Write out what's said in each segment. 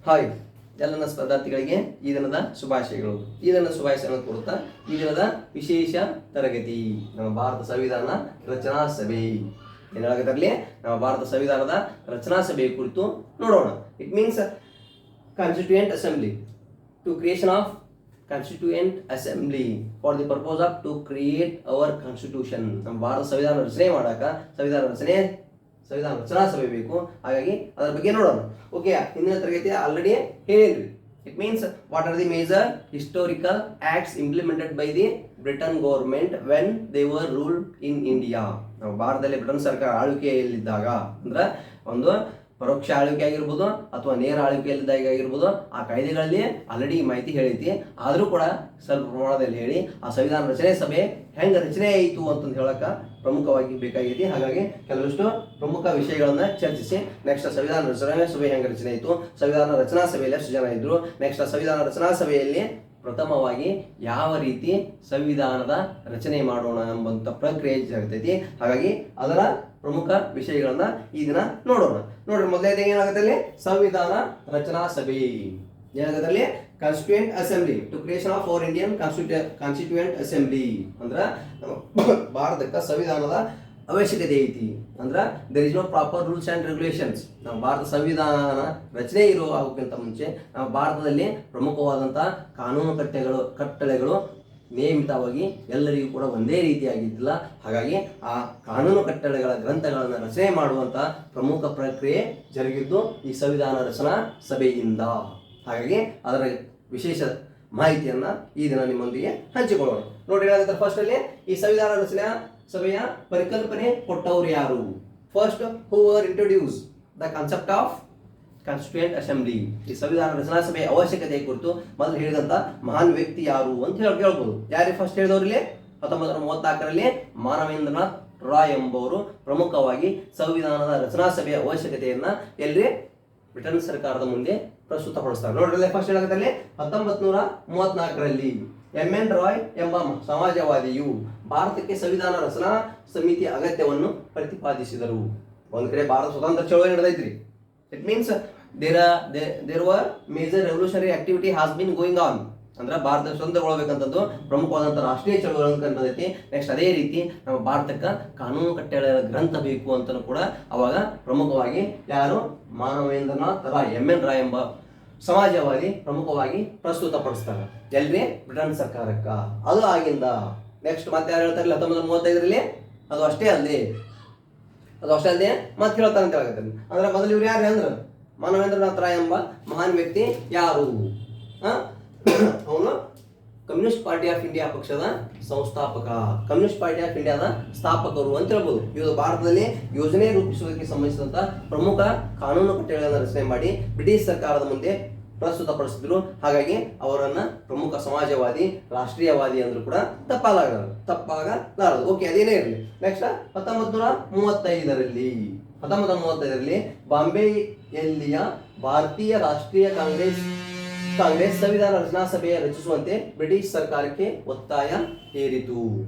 Hi ಎಲ್ಲ ಸ್ಪರ್ಧಾರ್ಥಿಗಳಿಗೆ ಈ ದಿನದ ಶುಭಾಶಯಗಳು. ಈ ದಿನದ ಶುಭಾಶಯಗಳನ್ನು ಕೊಡುತ್ತಾ ಈ ದಿನದ ವಿಶೇಷ ತರಗತಿ ನಮ್ಮ ಭಾರತ ಸಂವಿಧಾನ ರಚನಾ ಸಭೆ ಏನಾಗತ್ತಲ್ಲಿ ನಮ್ಮ ಭಾರತ ಸಂವಿಧಾನದ ರಚನಾ ಸಭೆ ಕುರಿತು ನೋಡೋಣ. It means constituent assembly to creation of constituent assembly for the purpose of to create our constitution. ನಮ್ಮ ಭಾರತ ಸಂವಿಧಾನ ರಚನೆ ಮಾಡಾಕ ಸಂವಿಧಾನ ರಚನಾ ಸಭೆ ಬೇಕು. ಹಾಗಾಗಿ ಅದರ ಬಗ್ಗೆ ನೋಡೋಣ. ಓಕೆ, ಹಿಂದಿನ ತರಗತಿ ಆಲ್ರೆಡಿ ಹೇಳಿದ್ವಿ. It means what are the major historical acts implemented by the Britain government when they were ruled in India. ನಾವು ಭಾರತದಲ್ಲಿ ಬ್ರಿಟನ್ ಸರ್ಕಾರ ಆಳ್ವಿಕೆಯಲ್ಲಿದ್ದಾಗ ಅಂದ್ರೆ ಒಂದು ಪರೋಕ್ಷ ಆಳ್ವಿಕೆ ಆಗಿರ್ಬೋದು ಅಥವಾ ನೇರ ಆಳ್ವಿಕೆಯಲ್ಲಿದ್ದಾಗ ಆಗಿರ್ಬೋದು, ಆ ಕಾಯ್ದೆಗಳಲ್ಲಿ ಆಲ್ರೆಡಿ ಈ ಮಾಹಿತಿ ಹೇಳೈತಿ. ಆದರೂ ಕೂಡ ಸ್ವಲ್ಪ ಪ್ರಮಾಣದಲ್ಲಿ ಹೇಳಿ ಆ ಸಂವಿಧಾನ ರಚನೆ ಸಭೆ ಹೆಂಗೆ ರಚನೆ ಆಯಿತು ಅಂತಂದು ಹೇಳಕ್ಕೆ ಪ್ರಮುಖವಾಗಿ ಬೇಕಾಗೈತಿ. ಹಾಗಾಗಿ ಕೆಲವಷ್ಟು ಪ್ರಮುಖ ವಿಷಯಗಳನ್ನ ಚರ್ಚಿಸಿ ನೆಕ್ಸ್ಟ್ ಸಂವಿಧಾನ ರಚನಾ ಸಭೆ ಹೆಂಗೆ ರಚನೆ ಆಯಿತು, ಸಂವಿಧಾನ ರಚನಾ ಸಭೆಯಲ್ಲಿ ಎಷ್ಟು ಜನ ಇದ್ರು, ನೆಕ್ಸ್ಟ್ ಸಂವಿಧಾನ ರಚನಾ ಸಭೆಯಲ್ಲಿ ಪ್ರಥಮವಾಗಿ ಯಾವ ರೀತಿ ಸಂವಿಧಾನದ ರಚನೆ ಮಾಡೋಣ ಎಂಬಂತ ಪ್ರಕ್ರಿಯೆ ಜರುಗ್ತೈತಿ. ಹಾಗಾಗಿ ಅದರ ಪ್ರಮುಖ ವಿಷಯಗಳನ್ನ ಈ ದಿನ ನೋಡೋಣ. ನೋಡ್ರಿ, ಮೊದಲನೇದಾಗಿ ಏನಾಗುತ್ತೆ ಅಲ್ಲಿ ಸಂವಿಧಾನ ರಚನಾ ಸಭೆ ಏನಾಗುತ್ತೆ ಅಲ್ಲಿ constituent assembly to creation of our Indian constituent assembly. ಅಂದ್ರ ಭಾರತಕ್ಕೆ ಸಂವಿಧಾನದ ಅವಶ್ಯಕತೆ ಐತಿ. ಅಂದ್ರೆ there is no proper rules and regulations. ನಮ್ಮ ಭಾರತ ಸಂವಿಧಾನ ರಚನೆ ಆಗೋಕ್ಕಿಂತ ಮುಂಚೆ ನಮ್ಮ ಭಾರತದಲ್ಲಿ ಪ್ರಮುಖವಾದಂತಹ ಕಾನೂನು ಕಟ್ಟಳೆಗಳು ನಿಯಮಿತವಾಗಿ ಎಲ್ಲರಿಗೂ ಕೂಡ ಒಂದೇ ರೀತಿಯಾಗಿದ್ದಿಲ್ಲ. ಹಾಗಾಗಿ ಆ ಕಾನೂನು ಕಟ್ಟಳೆಗಳ ಗ್ರಂಥಗಳನ್ನು ರಚನೆ ಮಾಡುವಂಥ ಪ್ರಮುಖ ಪ್ರಕ್ರಿಯೆ ಜರುಗಿದ್ದು ಈ ಸಂವಿಧಾನ ರಚನಾ ಸಭೆಯಿಂದ. ಹಾಗಾಗಿ ಅದರ ವಿಶೇಷ ಮಾಹಿತಿಯನ್ನ ಈ ದಿನ ನಿಮ್ಮೊಂದಿಗೆ ಹಂಚಿಕೊಳ್ಳೋಣ. ನೋಡಿ, ಏನಾಗುತ್ತೆ ಫಸ್ಟ್ ಅಲ್ಲಿ ಈ ಸಂವಿಧಾನ ರಚನಾ ಸಭೆಯ ಪರಿಕಲ್ಪನೆ ಕೊಟ್ಟವರು ಯಾರು? First, who var introduce the concept of constituent assembly. ಈ ಸಂವಿಧಾನ ರಚನಾ ಸಭೆಯ ಅವಶ್ಯಕತೆ ಕುರಿತು ಮೊದಲು ಹೇಳಿದಂತ ಮಹಾನ್ ವ್ಯಕ್ತಿ ಯಾರು ಅಂತ ಕೇಳ್ಬೋದು. ಯಾರಿಗೆ ಫಸ್ಟ್ ಹೇಳಿದವರಲ್ಲಿ 1934ರಲ್ಲಿ ಮಾನವೇಂದ್ರನಾಥ್ ರಾಯ್ ಎಂಬುವರು ಪ್ರಮುಖವಾಗಿ ಸಂವಿಧಾನದ ರಚನಾ ಸಭೆಯ ಅವಶ್ಯಕತೆಯನ್ನ ಎಲ್ಲಿ ಬ್ರಿಟನ್ ಸರ್ಕಾರದ ಮುಂದೆ ಪ್ರಸ್ತುತಪಡಿಸ್ತಾರೆ. ನೋಡ್ರಿ, ಫಸ್ಟ್ ಹೇಳಕತ್ತಲ್ಲಿ 1934ರಲ್ಲಿ ಎಂ.ಎನ್. ರಾಯ್ ಎಂಬ ಸಮಾಜವಾದಿಯು ಭಾರತಕ್ಕೆ ಸಂವಿಧಾನ ರಚನಾ ಸಮಿತಿಯ ಅಗತ್ಯವನ್ನು ಪ್ರತಿಪಾದಿಸಿದರು. ಒಂದ್ ಕಡೆ ಭಾರತ ಸ್ವತಂತ್ರ ಚಳವಳಿ ನಡೆದೈತ್ರಿ. It means there were major revolutionary activity has been going on. ಅಂದ್ರೆ ಭಾರತ ಸ್ವತಂತ್ರಗೊಳ್ಳಬೇಕಂತದ್ದು ಪ್ರಮುಖವಾದಂಥ ರಾಷ್ಟ್ರೀಯ ಚಳವಳಿ ನಡೆದೈತಿ. ನೆಕ್ಸ್ಟ್ ಅದೇ ರೀತಿ ನಮ್ಮ ಭಾರತಕ್ಕೆ ಕಾನೂನು ಕಟ್ಟಳೆಗಳ ಗ್ರಂಥ ಬೇಕು ಅಂತಲೂ ಕೂಡ ಅವಾಗ ಪ್ರಮುಖವಾಗಿ ಯಾರು ಮಾನವೇಂದ್ರನಾಥ್ ರಾಯ್ ಎಂ.ಎನ್. ರಾಯ್ ಎಂಬ ಸಮಾಜವಾದಿ ಪ್ರಮುಖವಾಗಿ ಪ್ರಸ್ತುತಪಡಿಸ್ತಾರೆ ಎಲ್ರಿ ಬ್ರಿಟನ್ ಸರ್ಕಾರಕ್ಕ. ಅದು ಆಗಿಂದ ನೆಕ್ಸ್ಟ್ ಮತ್ತೆ ಯಾರು ಹೇಳ್ತಾರೆ 1935ರಲ್ಲಿ ಅದು ಅಷ್ಟೇ ಅಲ್ಲದೆ ಮತ್ತೆ ಹೇಳ್ತಾರೆ ಅಂತ ಹೇಳಕತ್ತಾರೆ. ಅಂದ್ರೆ ಮೊದಲು ಇವ್ರು ಯಾರು ಅಂದ್ರೆ ಮಾನವೇಂದ್ರನಾಥ್ ರಾಯ್ ಎಂಬ ಮಹಾನ್ ವ್ಯಕ್ತಿ ಯಾರು? ಅವನು ಕಮ್ಯುನಿಸ್ಟ್ ಪಾರ್ಟಿ ಆಫ್ ಇಂಡಿಯಾ ಪಕ್ಷದ ಸಂಸ್ಥಾಪಕ, ಕಮ್ಯುನಿಸ್ಟ್ ಪಾರ್ಟಿ ಆಫ್ ಇಂಡಿಯಾದ ಸ್ಥಾಪಕರು ಅಂತ ಹೇಳ್ಬೋದು. ಇವರು ಭಾರತದಲ್ಲಿ ಯೋಜನೆ ರೂಪಿಸುವುದಕ್ಕೆ ಸಂಬಂಧಿಸಿದಂತ ಪ್ರಮುಖ ಕಾನೂನು ಕಟ್ಟಳೆಗಳನ್ನು ರಚನೆ ಮಾಡಿ ಬ್ರಿಟಿಷ್ ಸರ್ಕಾರದ ಮುಂದೆ ಪ್ರಸ್ತುತಪಡಿಸಿದ್ರು. ಹಾಗಾಗಿ ಅವರನ್ನ ಪ್ರಮುಖ ಸಮಾಜವಾದಿ, ರಾಷ್ಟ್ರೀಯವಾದಿ ಅಂದ್ರೂ ಕೂಡ ತಪ್ಪಾಗಲಾರದು. ಓಕೆ, ಅದೇನೇ ಇರಲಿ. ನೆಕ್ಸ್ಟ್ 1935ರಲ್ಲಿ ಬಾಂಬೆಯಲ್ಲಿಯ ಭಾರತೀಯ ರಾಷ್ಟ್ರೀಯ ಕಾಂಗ್ರೆಸ್ ಸಂವಿಧಾನ ರಚನಾ ಸಭೆಯ ರಚಿಸುವಂತೆ ಬ್ರಿಟಿಷ್ ಸರ್ಕಾರಕ್ಕೆ ಒತ್ತಾಯ ಹೇರಿತು.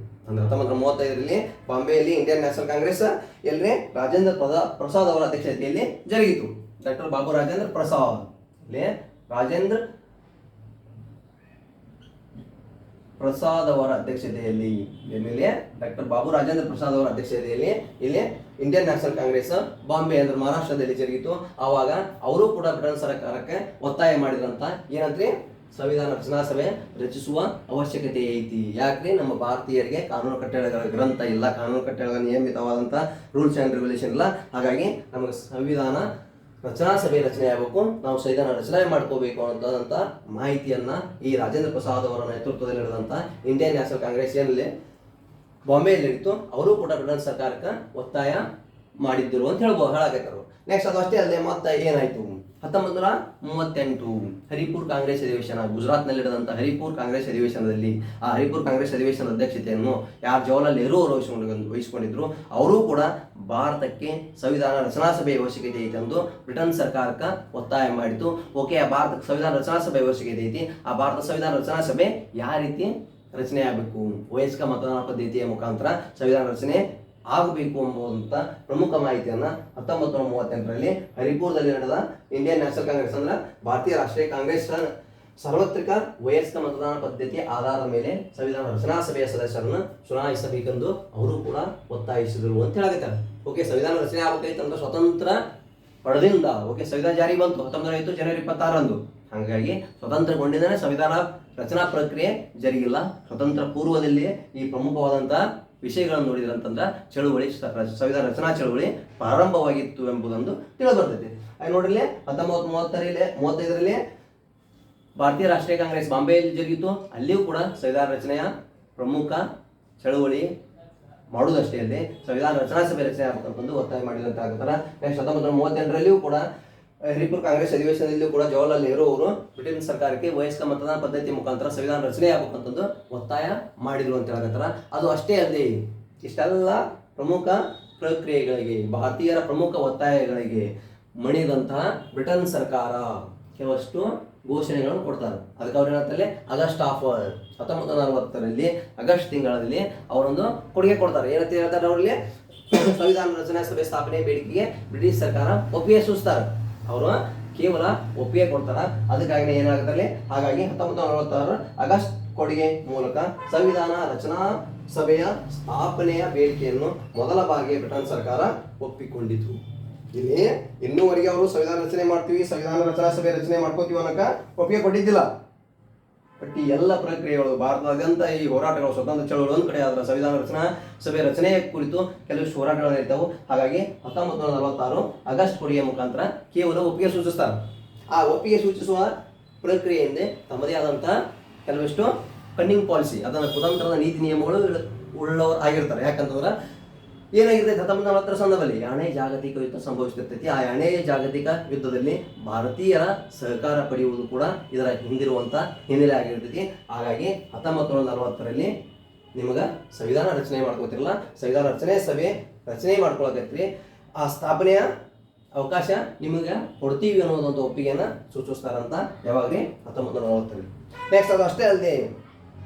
ಅಂದ್ರೆ 1935ರಲ್ಲಿ ಬಾಂಬೆಯಲ್ಲಿ ಇಂಡಿಯನ್ ನ್ಯಾಷನಲ್ ಕಾಂಗ್ರೆಸ್ ಎಲ್ಲರೇ ರಾಜೇಂದ್ರ ಪ್ರಸಾದ್ ಅವರ ಅಧ್ಯಕ್ಷತೆಯಲ್ಲಿ ಜರುಗಿತು. ಡಾಕ್ಟರ್ ಬಾಬು ರಾಜೇಂದ್ರ ಪ್ರಸಾದ್ ಅವರ ಅಧ್ಯಕ್ಷತೆಯಲ್ಲಿ ಡಾಕ್ಟರ್ ಬಾಬು ರಾಜೇಂದ್ರ ಪ್ರಸಾದ್ ಅವರ ಅಧ್ಯಕ್ಷತೆಯಲ್ಲಿ ಇಲ್ಲಿ ಇಂಡಿಯನ್ ನ್ಯಾಷನಲ್ ಕಾಂಗ್ರೆಸ್ ಬಾಂಬೆ ಅಂದ್ರೆ ಮಹಾರಾಷ್ಟ್ರದಲ್ಲಿ ಜರುಗಿತು. ಆವಾಗ ಅವರು ಕೂಡ ಬ್ರಿಟನ್ ಸರ್ಕಾರಕ್ಕೆ ಒತ್ತಾಯ ಮಾಡಿದ್ರಂತ ಏನಂದ್ರೆ ಸಂವಿಧಾನ ರಚನಾ ಸಭೆ ರಚಿಸುವ ಅವಶ್ಯಕತೆ ಐತಿ. ಯಾಕ್ರಿ ನಮ್ಮ ಭಾರತೀಯರಿಗೆ ಕಾನೂನು ಕಟ್ಟಳೆಗಳ ಗ್ರಂಥ ಇಲ್ಲ, ಕಾನೂನು ಕಟ್ಟಳೆಗಳ ನಿಯಮಿತವಾದಂಥ ರೂಲ್ಸ್ ಆ್ಯಂಡ್ ರೆಗ್ಯುಲೇಷನ್ ಇಲ್ಲ. ಹಾಗಾಗಿ ನಮಗೆ ಸಂವಿಧಾನ ರಚನಾ ಸಭೆ ರಚನೆ ಆಗಬೇಕು, ನಾವು ಸಂವಿಧಾನ ರಚನೆ ಮಾಡ್ಕೋಬೇಕು ಅನ್ನೋದಂತ ಮಾಹಿತಿಯನ್ನ ಈ ರಾಜೇಂದ್ರ ಪ್ರಸಾದ್ ಅವರ ನೇತೃತ್ವದಲ್ಲಿ ನಡೆದಂತ ಇಂಡಿಯನ್ ನ್ಯಾಷನಲ್ ಕಾಂಗ್ರೆಸ್ ಏನಲ್ಲಿ ಬಾಂಬೆಯಲ್ಲಿ ಇತ್ತು, ಅವರು ಕೂಡ ಬ್ರಿಟನ್ ಸರ್ಕಾರಕ್ಕೆ ಒತ್ತಾಯ ಮಾಡಿದ್ದರು ಅಂತ ಹೇಳಾಕತ್ತಾರು. ನೆಕ್ಸ್ಟ್ ಅದು ಅಷ್ಟೇ ಅಲ್ಲದೆ ಮತ್ತೆ ಏನಾಯ್ತು? 1938 ಹರಿಪುರ್ ಕಾಂಗ್ರೆಸ್ ಅಧಿವೇಶನ, ಗುಜರಾತ್ನಲ್ಲಿ ನಡೆದಂಥ ಹರಿಪುರ್ ಕಾಂಗ್ರೆಸ್ ಅಧಿವೇಶನದಲ್ಲಿ ಆ ಹರಿಪುರ್ ಕಾಂಗ್ರೆಸ್ ಅಧಿವೇಶನದ ಅಧ್ಯಕ್ಷತೆಯನ್ನು ಯಾರು ಜವಾಹರ್ಲಾಲ್ ನೆಹರು ಅವರು ವಹಿಸಿಕೊಂಡಿದ್ರು. ಅವರು ಕೂಡ ಭಾರತಕ್ಕೆ ಸಂವಿಧಾನ ರಚನಾ ಸಭೆಯ ಅವಶ್ಯಕತೆ ಐತಿ ಎಂದು ಬ್ರಿಟನ್ ಸರ್ಕಾರಕ್ಕೆ ಒತ್ತಾಯ ಮಾಡಿತು. ಓಕೆ, ಆ ಭಾರತಕ್ಕೆ ಸಂವಿಧಾನ ರಚನಾ ಸಭೆಯ ಅವಶ್ಯಕತೆ ಐತಿ. ಆ ಭಾರತ ಸಂವಿಧಾನ ರಚನಾ ಸಭೆ ಯಾವ ರೀತಿ ರಚನೆ ಆಗಬೇಕು? ವಯಸ್ಕ ಮತದಾನ ಪದ್ಧತಿಯ ಮುಖಾಂತರ ಸಂವಿಧಾನ ರಚನೆ ಆಗಬೇಕು ಎಂಬುವಂತ ಪ್ರಮುಖ ಮಾಹಿತಿಯನ್ನ 1938ರಲ್ಲಿ ಹರಿಪುರದಲ್ಲಿ ನಡೆದ ಇಂಡಿಯನ್ ನ್ಯಾಷನಲ್ ಕಾಂಗ್ರೆಸ್ ಅಂದ್ರೆ ಭಾರತೀಯ ರಾಷ್ಟ್ರೀಯ ಕಾಂಗ್ರೆಸ್ ಸಾರ್ವತ್ರಿಕ ವಯಸ್ಕ ಮತದಾನ ಪದ್ಧತಿಯ ಆಧಾರದ ಮೇಲೆ ಸಂವಿಧಾನ ರಚನಾ ಸಭೆಯ ಸದಸ್ಯರನ್ನು ಚುನಾಯಿಸಬೇಕೆಂದು ಅವರು ಕೂಡ ಒತ್ತಾಯಿಸಿದರು ಅಂತ ಹೇಳಾಕತ್ತಾರೆ. ಓಕೆ, ಸಂವಿಧಾನ ರಚನೆ ಆಗಬೇಕಂದ್ರೆ ಸ್ವತಂತ್ರ ಪಡೆದಿಂದ ಓಕೆ ಸಂವಿಧಾನ ಜಾರಿ ಬಂತು 1905 ಜನವರಿ 26ರಂದು. ಹಾಗಾಗಿ ಸ್ವತಂತ್ರಗೊಂಡಿದ್ದಾನೆ ಸಂವಿಧಾನ ರಚನಾ ಪ್ರಕ್ರಿಯೆ ಜರುಗಿಲ್ಲ. ಸ್ವತಂತ್ರ ಪೂರ್ವದಲ್ಲಿ ಈ ಪ್ರಮುಖವಾದಂತಹ ವಿಷಯಗಳನ್ನು ನೋಡಿದ್ರೆ ಅಂತಂದ್ರೆ ಚಳುವಳಿ ಸಂವಿಧಾನ ರಚನಾ ಚಳುವಳಿ ಪ್ರಾರಂಭವಾಗಿತ್ತು ಎಂಬುದೊಂದು ತಿಳಿದುಬರ್ತೈತಿ. ಹಾಗೆ ನೋಡ್ರಿ 1935ರಲ್ಲಿ ಭಾರತೀಯ ರಾಷ್ಟ್ರೀಯ ಕಾಂಗ್ರೆಸ್ ಬಾಂಬೆಯಲ್ಲಿ ಜರುಗಿತು. ಅಲ್ಲಿಯೂ ಕೂಡ ಸಂವಿಧಾನ ರಚನೆಯ ಪ್ರಮುಖ ಚಳುವಳಿ ಮಾಡುವುದಷ್ಟೇ ಅಲ್ಲದೆ ಸಂವಿಧಾನ ರಚನಾ ಸಭೆ ರಚನೆ ಆಗಬೇಕಂತಂದು ಒತ್ತಾಯ ಮಾಡಿದಂತ ಆಗ್ತಾರ. ನೆಕ್ಸ್ಟ್ 1938ರಲ್ಲಿಯೂ ಕೂಡ ಹರಿಪುರ ಕಾಂಗ್ರೆಸ್ ಅಧಿವೇಶನದಲ್ಲಿಯೂ ಕೂಡ ಜವಾಹರ್ಲಾಲ್ ನೆಹರು ಅವರು ಬ್ರಿಟನ್ ಸರ್ಕಾರಕ್ಕೆ ವಯಸ್ಕ ಮತದಾನ ಪದ್ಧತಿ ಮುಖಾಂತರ ಸಂವಿಧಾನ ರಚನೆ ಆಗಬೇಕಂತಂದು ಒತ್ತಾಯ ಮಾಡಿದ್ರು ಅಂತ ಹೇಳಕತ್ತಾರ. ಅದು ಅಷ್ಟೇ ಅಲ್ಲದೆ ಇಷ್ಟೆಲ್ಲ ಪ್ರಮುಖ ಪ್ರಕ್ರಿಯೆಗಳಿಗೆ ಭಾರತೀಯರ ಪ್ರಮುಖ ಒತ್ತಾಯಗಳಿಗೆ ಮಣಿದಂತಹ ಬ್ರಿಟನ್ ಸರ್ಕಾರ ಕೆಲವಷ್ಟು ಘೋಷಣೆಗಳನ್ನು ಕೊಡ್ತಾರೆ. ಅದಕ್ಕೆ ಅವ್ರು ಏನಂತಲ್ಲಿ ಆಗಸ್ಟ್ 1940ರಲ್ಲಿ ಆಗಸ್ಟ್ ತಿಂಗಳಲ್ಲಿ ಅವರೊಂದು ಕೊಡುಗೆ ಕೊಡ್ತಾರೆ. ಏನಂತ ಹೇಳ್ತಾರೆ ಅವರಲ್ಲಿ ಸಂವಿಧಾನ ರಚನಾ ಸಭೆ ಸ್ಥಾಪನೆ ಬೇಡಿಕೆಗೆ ಬ್ರಿಟಿಷ್ ಸರ್ಕಾರ ಒಪ್ಪಿಗೆ ಸೂಚಿಸ್ತಾರೆ. ಅವರು ಕೇವಲ ಒಪ್ಪಿಗೆ ಕೊಡ್ತಾರ. ಅದಕ್ಕಾಗಿ ಏನಾಗುತ್ತಲ್ಲಿ ಹಾಗಾಗಿ 1946 ಆಗಸ್ಟ್ ಕೊಡುಗೆ ಮೂಲಕ ಸಂವಿಧಾನ ರಚನಾ ಸಭೆಯ ಸ್ಥಾಪನೆಯ ಬೇಡಿಕೆಯನ್ನು ಮೊದಲ ಬಾರಿಗೆ ಬ್ರಿಟನ್ ಸರ್ಕಾರ ಒಪ್ಪಿಕೊಂಡಿತು. ಇಲ್ಲಿ ಇನ್ನೂವರೆಗೆ ಅವರು ಸಂವಿಧಾನ ರಚನೆ ಮಾಡ್ತೀವಿ, ಸಂವಿಧಾನ ರಚನಾ ಸಭೆ ರಚನೆ ಮಾಡ್ಕೋತೀವಿ ಅನ್ನಕ ಒಪ್ಪಿಗೆ ಕೊಟ್ಟಿದ್ದಿಲ್ಲ. ಬಟ್ ಈ ಎಲ್ಲ ಪ್ರಕ್ರಿಯೆಗಳು ಭಾರತದಾದ್ಯಂತ ಈ ಹೋರಾಟಗಳು ಸ್ವತಂತ್ರ ಚಳವಳಿ ಒಂದು ಕಡೆ ಆದ್ರೆ ಸಂವಿಧಾನ ರಚನಾ ಸಭೆ ರಚನೆಯ ಕುರಿತು ಕೆಲವಷ್ಟು ಹೋರಾಟಗಳು ನಡೀತಾವೆ. ಹಾಗಾಗಿ 1946 ಆಗಸ್ಟ್ ಕೊಡುಗೆ ಮುಖಾಂತರ ಕೇವಲ ಒಪ್ಪಿಗೆ ಸೂಚಿಸ್ತಾರೆ. ಆ ಒಪ್ಪಿಗೆ ಸೂಚಿಸುವ ಪ್ರಕ್ರಿಯೆಯಿಂದ ತಮ್ಮದೇ ಆದಂತಹ ಕೆಲವಷ್ಟು ಫಂಡಿಂಗ್ ಪಾಲಿಸಿ ಅದನ್ನು ಕುತಂತ್ರದ ನೀತಿ ನಿಯಮಗಳು ಉಳ್ಳವರು ಆಗಿರ್ತಾರೆ. ಯಾಕಂತಂದ್ರೆ ಏನಾಗಿರ್ತೈತೆ 1940 ಸಂದರ್ಭದಲ್ಲಿ ಎರಡನೇ ಜಾಗತಿಕ ಯುದ್ಧ ಸಂಭವಿಸುತ್ತಿರ್ತೈತಿ. ಆ ಎರಡನೇ ಜಾಗತಿಕ ಯುದ್ಧದಲ್ಲಿ ಭಾರತೀಯರ ಸಹಕಾರ ಪಡೆಯುವುದು ಕೂಡ ಇದರ ಹಿಂದಿರುವಂತ ಹಿನ್ನೆಲೆ ಆಗಿರ್ತೈತಿ. ಹಾಗಾಗಿ 1940ರಲ್ಲಿ ನಿಮಗೆ ಸಂವಿಧಾನ ರಚನೆ ಮಾಡ್ಕೋತಿರಲ್ಲ, ಸಂವಿಧಾನ ರಚನೆ ಸಭೆ ರಚನೆ ಮಾಡ್ಕೊಳಕತ್ರಿ, ಆ ಸ್ಥಾಪನೆಯ ಅವಕಾಶ ನಿಮಗೆ ಕೊಡ್ತೀವಿ ಅನ್ನೋದೊಂದು ಒಪ್ಪಿಗೆಯನ್ನು ಸೂಚಿಸ್ತಾರಂತ ಯಾವಾಗ್ರಿ 1940ರಲ್ಲಿ. ನೆಕ್ಸ್ಟ್ ಅದು ಅಷ್ಟೇ ಅಲ್ಲದೆ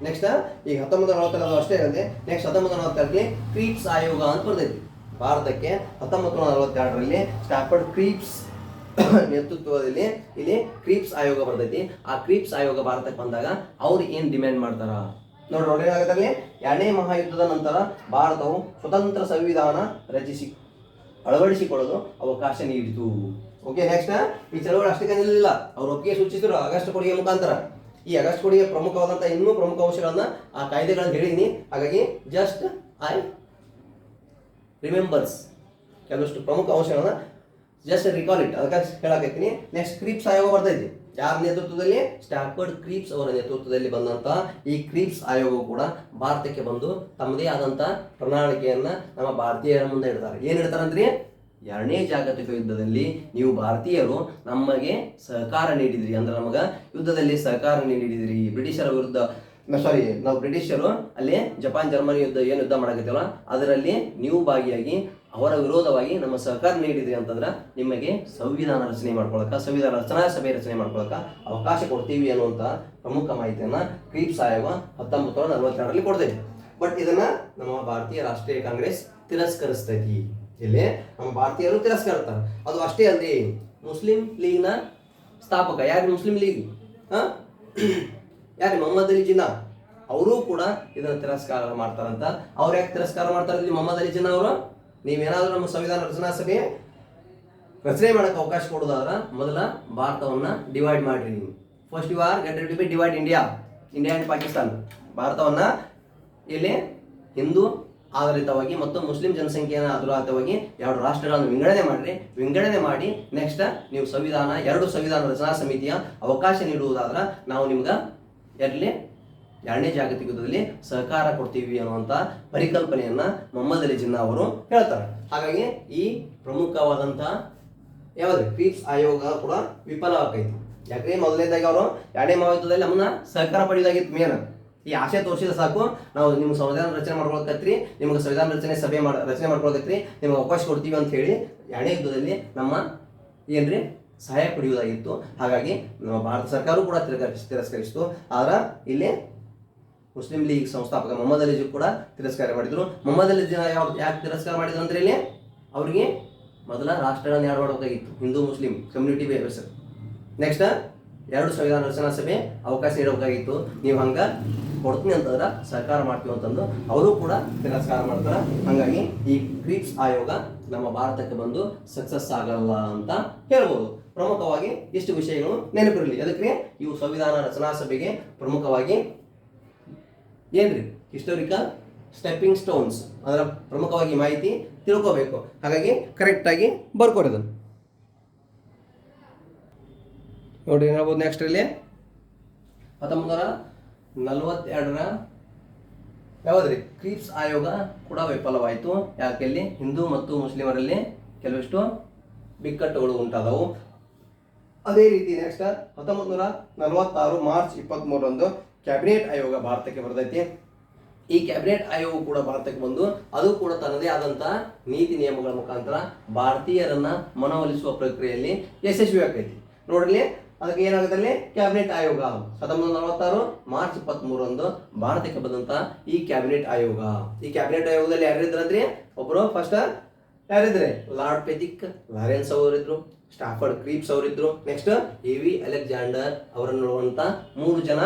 ನೆಕ್ಸ್ಟ್ ಈಗ 1940 ಅಷ್ಟೇ ಅಲ್ಲದೆ ನೆಕ್ಸ್ಟ್ 1942ರಲ್ಲಿ ಕ್ರೀಪ್ಸ್ ಆಯೋಗ ಅಂತ ಬರ್ತೈತಿ ಭಾರತಕ್ಕೆ. 1942ರಲ್ಲಿ ಸ್ಟಾಫರ್ಡ್ ಕ್ರೀಪ್ಸ್ ನೇತೃತ್ವದಲ್ಲಿ ಇಲ್ಲಿ ಕ್ರೀಪ್ಸ್ ಆಯೋಗ ಬರ್ತೈತಿ. ಆ ಕ್ರೀಪ್ಸ್ ಆಯೋಗ ಭಾರತಕ್ಕೆ ಬಂದಾಗ ಅವ್ರು ಏನ್ ಡಿಮ್ಯಾಂಡ್ ಮಾಡ್ತಾರ ನೋಡ್ರಿ. ಏನಾಗುತ್ತೆ ಎರಡನೇ ಮಹಾಯುದ್ಧದ ನಂತರ ಭಾರತವು ಸ್ವತಂತ್ರ ಸಂವಿಧಾನ ಅಳವಡಿಸಿಕೊಳ್ಳಲು ಅವಕಾಶ ನೀಡಿತು. ಓಕೆ, ನೆಕ್ಸ್ಟ್ ಈ ಚಳವಳಿ ಅಷ್ಟಕ್ಕೆ ನಿಲ್ಲ, ಅವ್ರು ಒಪ್ಪಿಗೆ ಸೂಚಿಸಿದ್ರು ಆಗಸ್ಟ್ ಕೊಡುಗೆ ಮುಖಾಂತರ. ಈ ಆಗಸ್ಟ್ ಕೊಡುಗೆ ಪ್ರಮುಖವಾದಂತಹ ಇನ್ನೂ ಪ್ರಮುಖ ಅಂಶಗಳನ್ನ ಆ ಕಾಯ್ದೆಗಳನ್ನು ಹೇಳಿದೀನಿ. ಹಾಗಾಗಿ ಜಸ್ಟ್ ಐ ರಿಮೆಂಬರ್ಸ್ ಕೆಲವಷ್ಟು ಪ್ರಮುಖ ಅಂಶಗಳನ್ನ ಜಸ್ಟ್ ರಿಕಾಲ್ ಇಟ್ ಅದಕ್ಕೆ ಹೇಳಕತ್ತೀನಿ. ನೆಕ್ಸ್ಟ್ ಕ್ರೀಪ್ಸ್ ಆಯೋಗ ಬರ್ತೈತಿ. ಯಾರ ನೇತೃತ್ವದಲ್ಲಿ? ಸ್ಟಾಫರ್ಡ್ ಕ್ರೀಪ್ಸ್ ಅವರ ನೇತೃತ್ವದಲ್ಲಿ ಬಂದಂತಹ ಈ ಕ್ರೀಪ್ಸ್ ಆಯೋಗ ಕೂಡ ಭಾರತಕ್ಕೆ ಬಂದು ತಮ್ಮದೇ ಆದಂತಹ ಪ್ರಣಾಳಿಕೆಯನ್ನ ನಮ್ಮ ಭಾರತೀಯರ ಮುಂದೆ ಇಡ್ತಾರೆ. ಏನ್ ಇಡ್ತಾರಂದ್ರಿ? ಎರಡನೇ ಜಾಗತಿಕ ಯುದ್ಧದಲ್ಲಿ ನೀವು ಭಾರತೀಯರು ನಮಗೆ ಸಹಕಾರ ನೀಡಿದ್ರಿ, ಅಂದ್ರೆ ನಮಗ ಯುದ್ಧದಲ್ಲಿ ಸಹಕಾರ ನೀಡಿದ್ರಿ. ಬ್ರಿಟಿಷರ ವಿರುದ್ಧ ನಾವು ಬ್ರಿಟಿಷರು ಅಲ್ಲಿ ಜಪಾನ್ ಜರ್ಮನಿ ಏನು ಯುದ್ಧ ಮಾಡಕತ್ತೀವಲ್ಲ ಅದರಲ್ಲಿ ನೀವು ಭಾಗಿಯಾಗಿ ಅವರ ವಿರೋಧವಾಗಿ ನಮ್ಮ ಸಹಕಾರ ನೀಡಿದ್ರಿ ಅಂತಂದ್ರೆ ನಿಮಗೆ ಸಂವಿಧಾನ ರಚನೆ ಮಾಡ್ಕೊಳಕ, ಸಂವಿಧಾನ ರಚನಾ ಸಭೆ ರಚನೆ ಮಾಡ್ಕೊಳಕ ಅವಕಾಶ ಕೊಡ್ತೀವಿ ಅನ್ನುವಂಥ ಪ್ರಮುಖ ಮಾಹಿತಿಯನ್ನ ಕ್ರೀಪ್ಸ್ ಆಯೋಗ 1942ರಲ್ಲಿ ಕೊಡ್ತೈತಿ. ಬಟ್ ಇದನ್ನ ನಮ್ಮ ಭಾರತೀಯ ರಾಷ್ಟ್ರೀಯ ಕಾಂಗ್ರೆಸ್ ತಿರಸ್ಕರಿಸ್ತೈತಿ. ಇಲ್ಲಿ ನಮ್ಮ ಭಾರತೀಯರು ತಿರಸ್ಕರಿಸ್ತಾರೆ. ಅದು ಅಷ್ಟೇ ಅಲ್ಲದೆ ಮುಸ್ಲಿಂ ಲೀಗ್ನ ಸ್ಥಾಪಕ ಯಾರು? ಮುಸ್ಲಿಂ ಲೀಗ್ ಯಾರು? ಮೊಹಮ್ಮದ್ ಅಲಿ ಜಿನ್ನಾ ಅವರು ಕೂಡ ಇದನ್ನ ತಿರಸ್ಕಾರ ಮಾಡ್ತಾರಂತ. ಅವ್ರು ಯಾಕೆ ತಿರಸ್ಕಾರ ಮಾಡ್ತಾರೆ? ಮೊಹಮ್ಮದ್ ಅಲಿ ಜಿನ್ನಾ ಅವರು ನೀವೇನಾದ್ರೂ ನಮ್ಮ ಸಂವಿಧಾನ ರಚನಾ ಸಭೆ ರಚನೆ ಮಾಡಕ್ಕೆ ಅವಕಾಶ ಕೊಡೋದಾದ್ರ ಮೊದಲ ಭಾರತವನ್ನ ಡಿವೈಡ್ ಮಾಡ್ರಿ. First you are get ready to be divide India and Pakistan. ಭಾರತವನ್ನ ಇಲ್ಲಿ ಹಿಂದೂ ಆಧಾರಿತವಾಗಿ ಮತ್ತು ಮುಸ್ಲಿಂ ಜನಸಂಖ್ಯೆಯನ್ನು ಆಧಾರಿತವಾಗಿ ಎರಡು ರಾಷ್ಟ್ರಗಳನ್ನು ವಿಂಗಡಣೆ ಮಾಡಿ ನೆಕ್ಸ್ಟ್ ನೀವು ಎರಡು ಸಂವಿಧಾನ ರಚನಾ ಸಮಿತಿಯ ಅವಕಾಶ ನೀಡುವುದಾದ್ರ ನಾವು ನಿಮ್ಗೆ ಎರಡನೇ ಜಾಗತಿಕ ಯುದ್ಧದಲ್ಲಿ ಸಹಕಾರ ಕೊಡ್ತೀವಿ ಅನ್ನುವಂಥ ಪರಿಕಲ್ಪನೆಯನ್ನ ಮೊಹಮ್ಮದ್ ಅಲಿ ಜಿನ್ನಾ ಅವರು ಹೇಳ್ತಾರೆ. ಹಾಗಾಗಿ ಈ ಪ್ರಮುಖವಾದಂತಹ ಯಾವ್ದು ಕ್ರೀಪ್ಸ್ ಆಯೋಗ ಕೂಡ ವಿಫಲವಾಗೈತಿ. ಯಾಕಂದ್ರೆ ಮೊದಲನೇದಾಗಿ ಅವರು ಎರಡನೇ ಮಹಾಯುದ್ಧದಲ್ಲಿ ನಮ್ಮನ್ನ ಸಹಕಾರ ಪಡೆಯೋದಾಗಿತ್ತು. ಮೇನ್ ಈ ಆಶೆ ತೋರಿಸಿದ ಸಾಕು, ನಾವು ನಿಮ್ಗೆ ಸಂವಿಧಾನ ರಚನೆ ಮಾಡ್ಕೊಳಕತ್ರಿ, ನಿಮ್ಗೆ ಸಂವಿಧಾನ ರಚನೆ ಮಾಡ್ಕೊಳಕತ್ರಿ, ನಿಮ್ಗೆ ಅವಕಾಶ ಕೊಡ್ತೀವಿ ಅಂತ ಹೇಳಿ ಎರಡನೇ ಯುದ್ಧದಲ್ಲಿ ನಮ್ಮ ಏನ್ರಿ ಸಹಾಯ ಪಡೆಯುವುದಾಗಿತ್ತು. ಹಾಗಾಗಿ ನಮ್ಮ ಭಾರತ ಸರ್ಕಾರವೂ ಕೂಡ ತಿರಸ್ಕರಿಸಿತು. ಆದ್ರೆ ಇಲ್ಲಿ ಮುಸ್ಲಿಂ ಲೀಗ್ ಸಂಸ್ಥಾಪಕ ಮೊಹಮ್ಮದ್ ಅಲಿ ಕೂಡ ತಿರಸ್ಕಾರ ಮಾಡಿದ್ರು. ಮೊಹಮ್ಮದ್ ಅಲಿ ಯಾಕೆ ತಿರಸ್ಕಾರ ಮಾಡಿದ್ರು ಅಂದ್ರೆ ಇಲ್ಲಿ ಅವರಿಗೆ ಮೊದಲ ರಾಷ್ಟ್ರಗಳನ್ನು ಯಾರು ಮಾಡಬೇಕಾಗಿತ್ತು, Hindu Muslim community base. Next 2 ಸಂವಿಧಾನ ರಚನಾ ಸಭೆ ಅವಕಾಶ ನೀಡಬೇಕಾಗಿತ್ತು, ನೀವು ಹಂಗೆ ಕೊಡ್ತೀನಿ ಅಂತಂದ್ರೆ ಸಹಕಾರ ಮಾಡ್ತೀವಿ ಅಂತಂದು ಅವರು ಕೂಡ ತಿರಸ್ಕಾರ ಮಾಡ್ತಾರೆ. ಹಾಗಾಗಿ ಈ ಕ್ರಿಪ್ಸ್ ಆಯೋಗ ನಮ್ಮ ಭಾರತಕ್ಕೆ ಬಂದು ಸಕ್ಸಸ್ ಆಗಲ್ಲ ಅಂತ ಹೇಳ್ಬೋದು. ಪ್ರಮುಖವಾಗಿ ಇಷ್ಟು ವಿಷಯಗಳು ನೆನಪಿರಲಿ. ಅದಕ್ಕೆ ಇವು ಸಂವಿಧಾನ ರಚನಾ ಸಭೆಗೆ ಪ್ರಮುಖವಾಗಿ ಏನ್ರಿ ಹಿಸ್ಟೋರಿಕಲ್ ಸ್ಟೆಪ್ಪಿಂಗ್ ಸ್ಟೋನ್ಸ್, ಅದರ ಪ್ರಮುಖವಾಗಿ ಮಾಹಿತಿ ತಿಳ್ಕೋಬೇಕು. ಹಾಗಾಗಿ ಕರೆಕ್ಟಾಗಿ ಬರ್ಕೋರಿ. ನೋಡಿ ಹೇಳ್ಬೋದು. ನೆಕ್ಸ್ಟ್ ಇಲ್ಲಿ 1942 ಯಾವ್ದ್ರಿ ಕ್ರಿಪ್ಸ್ ಆಯೋಗ ಕೂಡ ವಿಫಲವಾಯಿತು. ಯಾಕೆ ಇಲ್ಲಿ ಹಿಂದೂ ಮತ್ತು ಮುಸ್ಲಿಮರಲ್ಲಿ ಕೆಲವಿಷ್ಟು ಬಿಕ್ಕಟ್ಟುಗಳು ಉಂಟಾದವು. ಅದೇ ರೀತಿ ನೆಕ್ಸ್ಟ್ 1946 ಮಾರ್ಚ್ 23ರಂದು ಕ್ಯಾಬಿನೆಟ್ ಆಯೋಗ ಭಾರತಕ್ಕೆ ಬರ್ತೈತಿ. ಈ ಕ್ಯಾಬಿನೆಟ್ ಆಯೋಗ ಕೂಡ ಭಾರತಕ್ಕೆ ಬಂದು ಅದು ಕೂಡ ತನ್ನದೇ ಆದಂತಹ ನೀತಿ ನಿಯಮಗಳ ಮುಖಾಂತರ ಭಾರತೀಯರನ್ನ ಮನವೊಲಿಸುವ ಪ್ರಕ್ರಿಯೆಯಲ್ಲಿ ಯಶಸ್ವಿ ಆಗೈತಿ. ನೋಡ್ರಿ ಅದಕ್ಕೆ ಏನಾಗುತ್ತೆ, ಕ್ಯಾಬಿನೆಟ್ ಆಯೋಗ 1946 ಮಾರ್ಚ್ 23ರಂದು ಭಾರತಕ್ಕೆ ಬಂದಂತ ಈ ಕ್ಯಾಬಿನೆಟ್ ಆಯೋಗ. ಈ ಕ್ಯಾಬಿನೆಟ್ ಆಯೋಗದಲ್ಲಿ ಯಾರಿದ್ರಂದ್ರೆ ಒಬ್ಬರು ಫಸ್ಟ್ ಯಾರಿದ್ರೆ ಲಾರ್ಡ್ ಪೆಥಿಕ್ ಲಾರೆನ್ಸ್ ಅವರಿದ್ರು, ಸ್ಟಾಫರ್ಡ್ ಕ್ರೀಪ್ಸ್ ಅವರಿದ್ರು, ನೆಕ್ಸ್ಟ್ AV ಅಲೆಕ್ಸಾಂಡರ್ ಅವರನ್ನು ನೋಡುವಂತ 3 ಜನ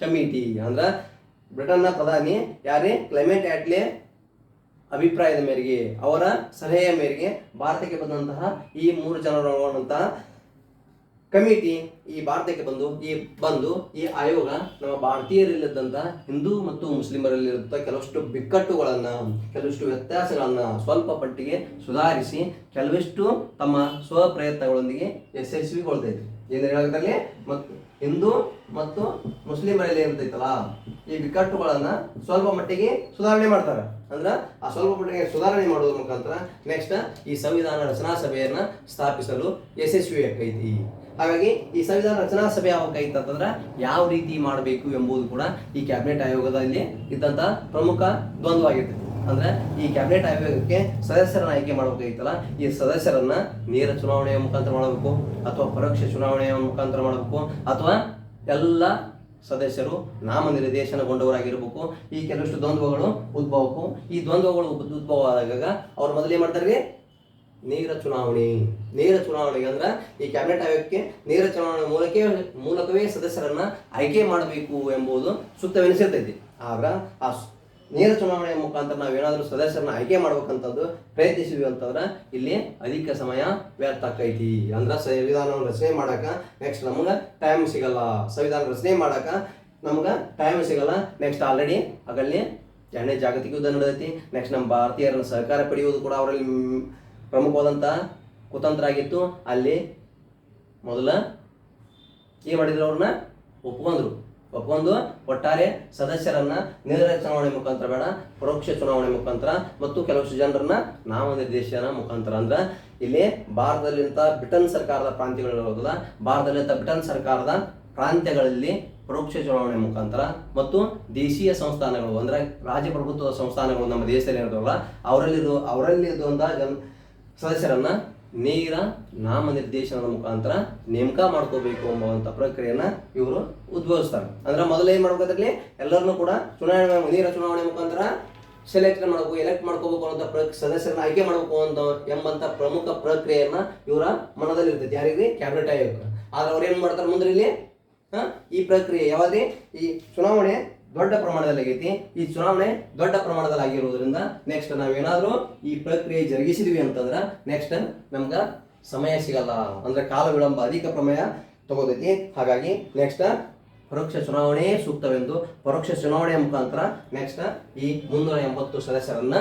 ಕಮಿಟಿ. ಅಂದ್ರೆ ಬ್ರಿಟನ್ನ ಪ್ರಧಾನಿ ಯಾರೇ ಕ್ಲೆಮೆಂಟ್ ಆಟ್ಲೆ ಅಭಿಪ್ರಾಯದ ಮೇರೆಗೆ, ಅವರ ಸಲಹೆಯ ಮೇರೆಗೆ ಭಾರತಕ್ಕೆ ಬಂದಂತಹ ಈ 3 ಜನರು ಒಳಗೊಂಡಂತಹ ಕಮಿಟಿ ಈ ಭಾರತಕ್ಕೆ ಬಂದು ಈ ಆಯೋಗ ನಮ್ಮ ಭಾರತೀಯರಲ್ಲಿದ್ದಂಥ ಹಿಂದೂ ಮತ್ತು ಮುಸ್ಲಿಮರಲ್ಲಿರುತ್ತ ಕೆಲವಷ್ಟು ಬಿಕ್ಕಟ್ಟುಗಳನ್ನು, ಕೆಲವಷ್ಟು ವ್ಯತ್ಯಾಸಗಳನ್ನ ಸ್ವಲ್ಪ ಪಟ್ಟಿಗೆ ಸುಧಾರಿಸಿ ಕೆಲವಿಷ್ಟು ತಮ್ಮ ಸ್ವಪ್ರಯತ್ನಗಳೊಂದಿಗೆ ಯಶಸ್ವಿಗೊಳ್ತೈತಿ. ಏನು ಹೇಳೋದ್ರಲ್ಲಿ ಮತ್ತು ಹಿಂದೂ ಮತ್ತು ಮುಸ್ಲಿಮರಲ್ಲಿ ಇರ್ತೈತಲ್ಲ ಈ ಬಿಕ್ಕಟ್ಟುಗಳನ್ನ ಸ್ವಲ್ಪ ಮಟ್ಟಿಗೆ ಸುಧಾರಣೆ ಮಾಡ್ತಾರೆ. ಅಂದ್ರೆ ಆ ಸ್ವಲ್ಪ ಮಟ್ಟಿಗೆ ಸುಧಾರಣೆ ಮಾಡೋದ್ರ ಮುಖಾಂತರ ನೆಕ್ಸ್ಟ್ ಈ ಸಂವಿಧಾನ ರಚನಾ ಸಭೆಯನ್ನ ಸ್ಥಾಪಿಸಲು ಯಶಸ್ವಿ ಆಕೈತಿ. ಹಾಗಾಗಿ ಈ ಸಂವಿಧಾನ ರಚನಾ ಸಭೆ ಯಾವಾಗೈತೆ ಅಂತಂದ್ರೆ ಯಾವ ರೀತಿ ಮಾಡಬೇಕು ಎಂಬುದು ಕೂಡ ಈ ಕ್ಯಾಬಿನೆಟ್ ಆಯೋಗದಲ್ಲಿ ಇದ್ದಂತ ಪ್ರಮುಖ ದ್ವಂದ್ವವಾಗಿರ್ತೈತಿ. ಅಂದ್ರೆ ಈ ಕ್ಯಾಬಿನೆಟ್ ಆಯೋಗಕ್ಕೆ ಸದಸ್ಯರನ್ನ ಆಯ್ಕೆ ಮಾಡಬೇಕಾಗಿತ್ತಲ್ಲ, ಈ ಸದಸ್ಯರನ್ನ ನೇರ ಚುನಾವಣೆಯ ಮುಖಾಂತರ ಮಾಡಬೇಕು ಅಥವಾ ಪರೋಕ್ಷ ಚುನಾವಣೆಯ ಮುಖಾಂತರ ಮಾಡಬೇಕು ಅಥವಾ ಎಲ್ಲ ಸದಸ್ಯರು ನಾಮನಿರ್ದೇಶನಗೊಂಡವರಾಗಿರ್ಬೇಕು. ಈ ಕೆಲವಷ್ಟು ದ್ವಂದ್ವಗಳು ಉದ್ಭವಕ್ಕೂ ಈ ದ್ವಂದ್ವಗಳು ಉದ್ಭವ ಆದಾಗ ಅವ್ರು ಮೊದಲೇ ಮಾಡ್ತಾರೆ ನೇರ ಚುನಾವಣೆಗೆ ಅಂದ್ರೆ ಈ ಕ್ಯಾಬಿನೆಟ್ ಆಯೋಗಕ್ಕೆ ನೇರ ಚುನಾವಣೆ ಮೂಲಕವೇ ಸದಸ್ಯರನ್ನ ಆಯ್ಕೆ ಮಾಡಬೇಕು ಎಂಬುದು ಸೂಕ್ತವೆನಿಸಿರ್ತೈತಿ. ಆಗ ಆ ನೇರ ಚುನಾವಣೆಯ ಮುಖಾಂತರ ನಾವೇನಾದ್ರೂ ಸದಸ್ಯರನ್ನ ಆಯ್ಕೆ ಮಾಡ್ಬೇಕಂತಂದು ಪ್ರಯತ್ನಿಸಿದ್ವಿ ಅಂತಂದ್ರೆ ಇಲ್ಲಿ ಅಧಿಕ ಸಮಯ ವ್ಯರ್ಥ ಆಕೈತಿ. ಅಂದ್ರೆ ಸಂವಿಧಾನವನ್ನು ರಚನೆ ಮಾಡಕ ನೆಕ್ಸ್ಟ್ ನಮ್ಗೆ ಟೈಮ್ ಸಿಗಲ್ಲ, ಸಂವಿಧಾನ ರಚನೆ ಮಾಡಕ ನಮ್ಗೆ ಟೈಮ್ ಸಿಗಲ್ಲ. ನೆಕ್ಸ್ಟ್ ಆಲ್ರೆಡಿ ಆಗಲ್ಲಿ 2ನೇ ಜಾಗತಿಕ ಯುದ್ಧ ನಡೆದೈತಿ. ನೆಕ್ಸ್ಟ್ ನಮ್ಮ ಭಾರತೀಯರನ್ನ ಸಹಕಾರ ಪಡೆಯುವುದು ಕೂಡ ಅವರಲ್ಲಿ ಪ್ರಮುಖವಾದಂಥ ಕುತಂತ್ರ ಆಗಿತ್ತು. ಅಲ್ಲಿ ಮೊದಲ ಏನು ಮಾಡಿದ್ರು, ಅವ್ರನ್ನ ಒಪ್ಕೊಂಡು ಒಟ್ಟಾರೆ ಸದಸ್ಯರನ್ನ ನೇರ ಚುನಾವಣೆ ಮುಖಾಂತರ ಬೇಡ, ಪರೋಕ್ಷ ಚುನಾವಣೆ ಮುಖಾಂತರ ಮತ್ತು ಕೆಲವಷ್ಟು ಜನರನ್ನ ನಾಮನಿರ್ದೇಶನ ಮುಖಾಂತರ. ಅಂದ್ರೆ ಇಲ್ಲಿ ಭಾರತದಲ್ಲಿಂತ ಬ್ರಿಟನ್ ಸರ್ಕಾರದ ಪ್ರಾಂತ್ಯಗಳಿರೋದಿಲ್ಲ, ಭಾರತದಲ್ಲಿಂತ ಬ್ರಿಟನ್ ಸರ್ಕಾರದ ಪ್ರಾಂತ್ಯಗಳಲ್ಲಿ ಪರೋಕ್ಷ ಚುನಾವಣೆ ಮುಖಾಂತರ ಮತ್ತು ದೇಶೀಯ ಸಂಸ್ಥಾನಗಳು ಅಂದ್ರೆ ರಾಜಪ್ರಭುತ್ವದ ಸಂಸ್ಥಾನಗಳು ನಮ್ಮ ದೇಶದಲ್ಲಿ ಇರೋದಿಲ್ಲ, ಅವರಲ್ಲಿರುವಂತಹ ಸದಸ್ಯರನ್ನ ನೇರ ನಾಮನಿರ್ದೇಶನದ ಮುಖಾಂತರ ನೇಮಕ ಮಾಡ್ಕೋಬೇಕು ಎಂಬುವಂಥ ಪ್ರಕ್ರಿಯೆಯನ್ನ ಇವರು ಉದ್ಭವಿಸ್ತಾರೆ. ಅಂದ್ರೆ ಮೊದಲು ಏನ್ ಮಾಡ್ಬೇಕಂದ್ರೆ ಎಲ್ಲರನ್ನೂ ಕೂಡ ನೇರ ಚುನಾವಣೆ ಮುಖಾಂತರ ಎಲೆಕ್ಟ್ ಮಾಡ್ಕೋಬೇಕು ಅನ್ನೋ ಸದಸ್ಯರನ್ನ ಆಯ್ಕೆ ಮಾಡಬೇಕು ಎಂಬಂತ ಪ್ರಮುಖ ಪ್ರಕ್ರಿಯೆಯನ್ನ ಇವರ ಮನದಲ್ಲಿ ಇರ್ತೈತಿ. ಯಾರಿಗೆ ಕ್ಯಾಬಿನೆಟ್ ಆಯೋಗ. ಆದ್ರೆ ಅವ್ರು ಏನ್ ಮಾಡ್ತಾರೆ ಮುಂದೆ ಇಲ್ಲಿ ಈ ಪ್ರಕ್ರಿಯೆ ಯಾವ್ದೇ ಈ ಚುನಾವಣೆ ದೊಡ್ಡ ಪ್ರಮಾಣದಲ್ಲಿ ಆಗೈತಿ. ಈ ಚುನಾವಣೆ ದೊಡ್ಡ ಪ್ರಮಾಣದಲ್ಲಿ ಆಗಿರುವುದರಿಂದ ನೆಕ್ಸ್ಟ್ ನಾವೇನಾದ್ರೂ ಈ ಪ್ರಕ್ರಿಯೆ ಜರುಗಿಸಿದ್ವಿ ಅಂತಂದ್ರೆ ನೆಕ್ಸ್ಟ್ ನಮ್ಗೆ ಸಮಯ ಸಿಗಲ್ಲ, ಅಂದ್ರೆ ಕಾಲ ವಿಳಂಬ ಅಧಿಕ ಪ್ರಮೇಯ ತಗೋದೈತಿ. ಹಾಗಾಗಿ ನೆಕ್ಸ್ಟ್ ಪರೋಕ್ಷ ಚುನಾವಣೆ ಸೂಕ್ತವೆಂದು ಪರೋಕ್ಷ ಚುನಾವಣೆಯ ಮುಖಾಂತರ ನೆಕ್ಸ್ಟ್ ಈ 380 ಸದಸ್ಯರನ್ನ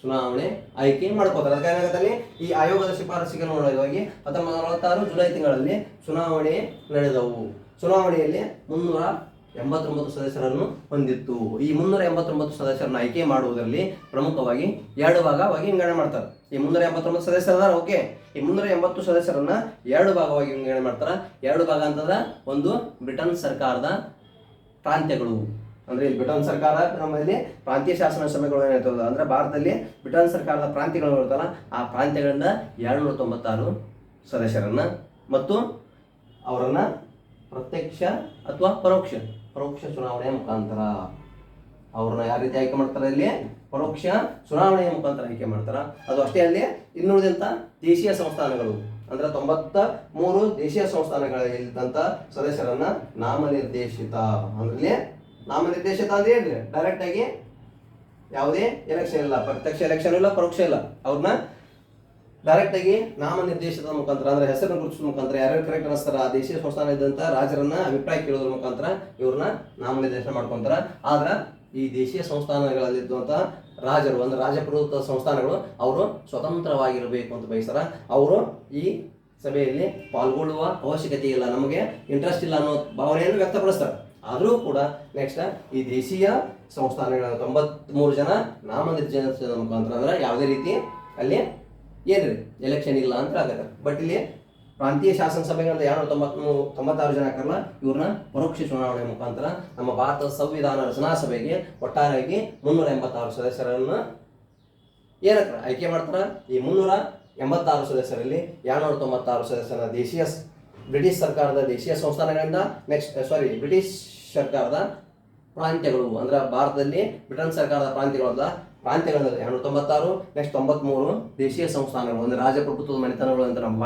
ಚುನಾವಣೆ ಆಯ್ಕೆ ಮಾಡ್ಕೋತಾರೆ. ಅದಕ್ಕೆ ಏನಾಗುತ್ತೆ, ಈ ಆಯೋಗದ ಶಿಫಾರಸಿಗೆ ನೋಡೋದಾಗಿ 1946 ಜುಲೈ ತಿಂಗಳಲ್ಲಿ ಚುನಾವಣೆ ನಡೆದವು. ಚುನಾವಣೆಯಲ್ಲಿ 389 ಸದಸ್ಯರನ್ನು ಹೊಂದಿತ್ತು. ಈ 389 ಸದಸ್ಯರನ್ನು ಆಯ್ಕೆ ಮಾಡುವುದರಲ್ಲಿ ಪ್ರಮುಖವಾಗಿ 2 ಭಾಗವಾಗಿ ವಿಂಗಡಣೆ ಮಾಡ್ತಾರೆ. ಈ 389 ಸದಸ್ಯರ ಓಕೆ, ಈ 380 ಸದಸ್ಯರನ್ನ 2 ಭಾಗವಾಗಿ ವಿಂಗಡಣೆ ಮಾಡ್ತಾರೆ. 2 ಭಾಗ ಅಂತಂದ್ರೆ ಒಂದು ಬ್ರಿಟನ್ ಸರ್ಕಾರದ ಪ್ರಾಂತ್ಯಗಳು, ಅಂದ್ರೆ ಇಲ್ಲಿ ಬ್ರಿಟನ್ ಸರ್ಕಾರ ನಮ್ಮಲ್ಲಿ ಪ್ರಾಂತೀಯ ಶಾಸನ ಸಭೆಗಳು ಏನಿರ್ತದೆ ಅಂದ್ರೆ ಭಾರತದಲ್ಲಿ ಬ್ರಿಟನ್ ಸರ್ಕಾರದ ಪ್ರಾಂತ್ಯಗಳು ಇರ್ತಲ್ಲ, ಆ ಪ್ರಾಂತ್ಯಗಳಿಂದ 296 ಸದಸ್ಯರನ್ನ ಮತ್ತು ಅವರನ್ನ ಪ್ರತ್ಯಕ್ಷ ಅಥವಾ ಪರೋಕ್ಷ ಚುನಾವಣೆಯ ಮುಖಾಂತರ. ಅವ್ರನ್ನ ಯಾವ ರೀತಿ ಆಯ್ಕೆ ಮಾಡ್ತಾರೆ? ಇಲ್ಲಿ ಪರೋಕ್ಷ ಚುನಾವಣೆಯ ಮುಖಾಂತರ ಆಯ್ಕೆ ಮಾಡ್ತಾರ. ಅದು ಅಷ್ಟೇ ಅಲ್ಲಿ ಇನ್ನುಳಿದಂತ ದೇಶೀಯ ಸಂಸ್ಥಾನಗಳು ಅಂದ್ರೆ 93 ದೇಶೀಯ ಸಂಸ್ಥಾನಗಳಿದ್ದಂತ ಸದಸ್ಯರನ್ನ ನಾಮನಿರ್ದೇಶಿತ. ಅಂದ್ರೆ ನಾಮನಿರ್ದೇಶಿತ ಅಂದ್ರೆ ಏನ್ರಿ? ಡೈರೆಕ್ಟ್ ಆಗಿ ಯಾವುದೇ ಎಲೆಕ್ಷನ್ ಇಲ್ಲ, ಪ್ರತ್ಯಕ್ಷ ಎಲೆಕ್ಷನ್ ಇಲ್ಲ, ಪರೋಕ್ಷ ಇಲ್ಲ. ಅವ್ರನ್ನ ಡೈರೆಕ್ಟ್ ಆಗಿ ನಾಮನಿರ್ದೇಶಿತ ಮುಖಾಂತರ ಅಂದ್ರೆ ಹೆಸರನ್ನು ಗುರುತಿಸುವ ಮುಖಾಂತರ ಯಾರ್ಯಾರು ಕರೆಕ್ಟ್ ಅನಿಸ್ತಾರ ಆ ದೇಶೀಯ ಸಂಸ್ಥಾನ ಇದ್ದಂತ ರಾಜರನ್ನ ಅಭಿಪ್ರಾಯ ಕೇಳೋದ್ರ ಮುಖಾಂತರ ಇವ್ರನ್ನ ನಾಮನಿರ್ದೇಶನ ಮಾಡ್ಕೊಂತಾರ. ಆದ್ರ ಈ ದೇಶೀಯ ಸಂಸ್ಥಾನಗಳಲ್ಲಿದ್ದಂತಹ ರಾಜರು ಅಂದ್ರೆ ರಾಜಪ್ರಭುತ್ವ ಸಂಸ್ಥಾನಗಳು ಅವರು ಸ್ವತಂತ್ರವಾಗಿರಬೇಕು ಅಂತ ಬಯಸ್ತಾರ. ಅವರು ಈ ಸಭೆಯಲ್ಲಿ ಪಾಲ್ಗೊಳ್ಳುವ ಅವಶ್ಯಕತೆ ಇಲ್ಲ, ನಮಗೆ ಇಂಟ್ರೆಸ್ಟ್ ಇಲ್ಲ ಅನ್ನೋ ಭಾವನೆಯನ್ನು ವ್ಯಕ್ತಪಡಿಸ್ತಾರೆ. ಆದರೂ ಕೂಡ ನೆಕ್ಸ್ಟ್ ಈ ದೇಶೀಯ ಸಂಸ್ಥಾನಗಳ 93 ಜನ ನಾಮನಿರ್ದೇಶನದ ಮುಖಾಂತರ ಅಂದ್ರೆ ಯಾವುದೇ ರೀತಿ ಅಲ್ಲಿ ಏನ್ರಿ ಎಲೆಕ್ಷನ್ ಇಲ್ಲ ಅಂತ ಆಗತ್ತೆ. ಬಟ್ ಇಲ್ಲಿ ಪ್ರಾಂತೀಯ ಶಾಸನ ಸಭೆಗಳಿಂದ 296 ಜನ ಹಾಕಲ್ಲ, ಇವ್ರನ್ನ ಪರೋಕ್ಷ ಚುನಾವಣೆ ಮುಖಾಂತರ ನಮ್ಮ ಭಾರತದ ಸಂವಿಧಾನ ರಚನಾ ಸಭೆಗೆ ಒಟ್ಟಾರೆಯಾಗಿ 386 ಸದಸ್ಯರನ್ನ ಏನಕ್ಕ ಆಯ್ಕೆ ಮಾಡ್ತಾರ. ಈ 386 ಸದಸ್ಯರಲ್ಲಿ 296 ಸದಸ್ಯರ ಬ್ರಿಟಿಷ್ ಸರ್ಕಾರದ ದೇಶೀಯ ಸಂಸ್ಥಾನಗಳಿಂದ ಬ್ರಿಟಿಷ್ ಸರ್ಕಾರದ ಪ್ರಾಂತ್ಯಗಳು ಅಂದ್ರೆ ಭಾರತದಲ್ಲಿ ಬ್ರಿಟನ್ ಸರ್ಕಾರದ ಪ್ರಾಂತ್ಯಗಳಾದ 296, ನೆಕ್ಸ್ಟ್ 93 ದೇಶೀಯ ಸಂಸ್ಥಾನಗಳು ಅಂದ್ರೆ ರಾಜಪ್ರಭುತ್ವದ ಮನೆತನಗಳು ಅಂತ ನಮ್ಮ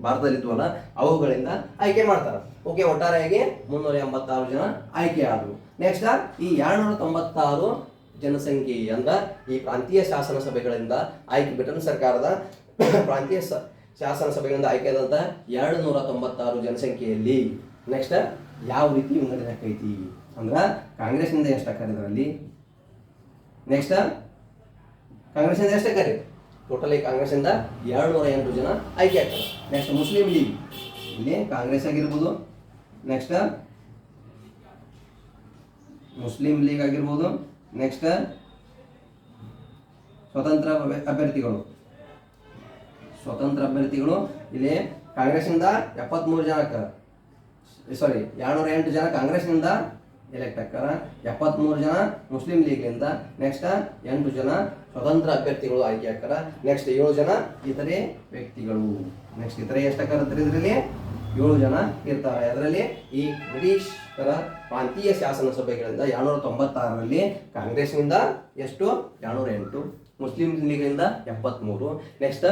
ಭಾರತದಲ್ಲಿದ್ವಲ್ಲ ಅವುಗಳಿಂದ ಆಯ್ಕೆ ಮಾಡ್ತಾರೆ. ಓಕೆ, ಒಟ್ಟಾರೆಯಾಗಿ 386 ಜನ ಆಯ್ಕೆ ಆದರು. ನೆಕ್ಸ್ಟ್ ಈ 296 ಜನಸಂಖ್ಯೆ ಅಂದ್ರೆ ಈ ಪ್ರಾಂತೀಯ ಶಾಸನ ಸಭೆಗಳಿಂದ ಆಯ್ಕೆ ಬ್ರಿಟನ್ ಸರ್ಕಾರದ ಪ್ರಾಂತೀಯ ಶಾಸನ ಸಭೆಗಳಿಂದ ಆಯ್ಕೆಯಾದಂಥ 296 ಜನಸಂಖ್ಯೆಯಲ್ಲಿ ನೆಕ್ಸ್ಟ್ ಯಾವ ರೀತಿ ವಿಂಗಡಣೆ ಆಕೈತಿ ಅಂದ್ರೆ ಕಾಂಗ್ರೆಸ್ನಿಂದ ಎಷ್ಟು ಹಾಕಿದ್ರಲ್ಲಿ ನೆಕ್ಸ್ಟ್ ಕಾಂಗ್ರೆಸ್ನಿಂದ ಎಷ್ಟು ಹಾಕಾರಿ ಟೋಟಲಿ ಕಾಂಗ್ರೆಸ್ನಿಂದ 208 ಜನ ಆಯ್ಕೆ ಆಗ್ತಾರೆ. ನೆಕ್ಸ್ಟ್ ಮುಸ್ಲಿಂ ಲೀಗ್ ಇಲ್ಲಿ ಕಾಂಗ್ರೆಸ್ ಆಗಿರ್ಬೋದು, ನೆಕ್ಸ್ಟ್ ಮುಸ್ಲಿಂ ಲೀಗ್ ಆಗಿರ್ಬೋದು, ನೆಕ್ಸ್ಟ್ ಸ್ವತಂತ್ರ ಅಭ್ಯರ್ಥಿಗಳು ಇಲ್ಲಿ ಕಾಂಗ್ರೆಸ್ನಿಂದ 73 ಜನ 208 ಜನ ಕಾಂಗ್ರೆಸ್ನಿಂದ ಎಲೆಕ್ಟ್ ಆಗ್ತಾರ, 73 ಜನ ಮುಸ್ಲಿಂ ಲೀಗ್ನಿಂದ, ನೆಕ್ಸ್ಟ್ 8 ಜನ ಸ್ವತಂತ್ರ ಅಭ್ಯರ್ಥಿಗಳು ಆಯ್ಕೆ ಆಗ್ತಾರ, ನೆಕ್ಸ್ಟ್ 7 ಜನ ಇತರೆ ವ್ಯಕ್ತಿಗಳು. ನೆಕ್ಸ್ಟ್ ಇತರೆ ಎಷ್ಟು ಹಾಕಾರತ್ತಾರೆ ಇದರಲ್ಲಿ 7 ಜನ ಇರ್ತಾರೆ. ಅದರಲ್ಲಿ ಈ ಬ್ರಿಟಿಷರ ಪ್ರಾಂತೀಯ ಶಾಸನ ಸಭೆಗಳಿಂದ 296ರಲ್ಲಿ ಕಾಂಗ್ರೆಸ್ನಿಂದ ಎಷ್ಟು 208, ಮುಸ್ಲಿಂ ಲೀಗ್ನಿಂದ 73, ನೆಕ್ಸ್ಟ್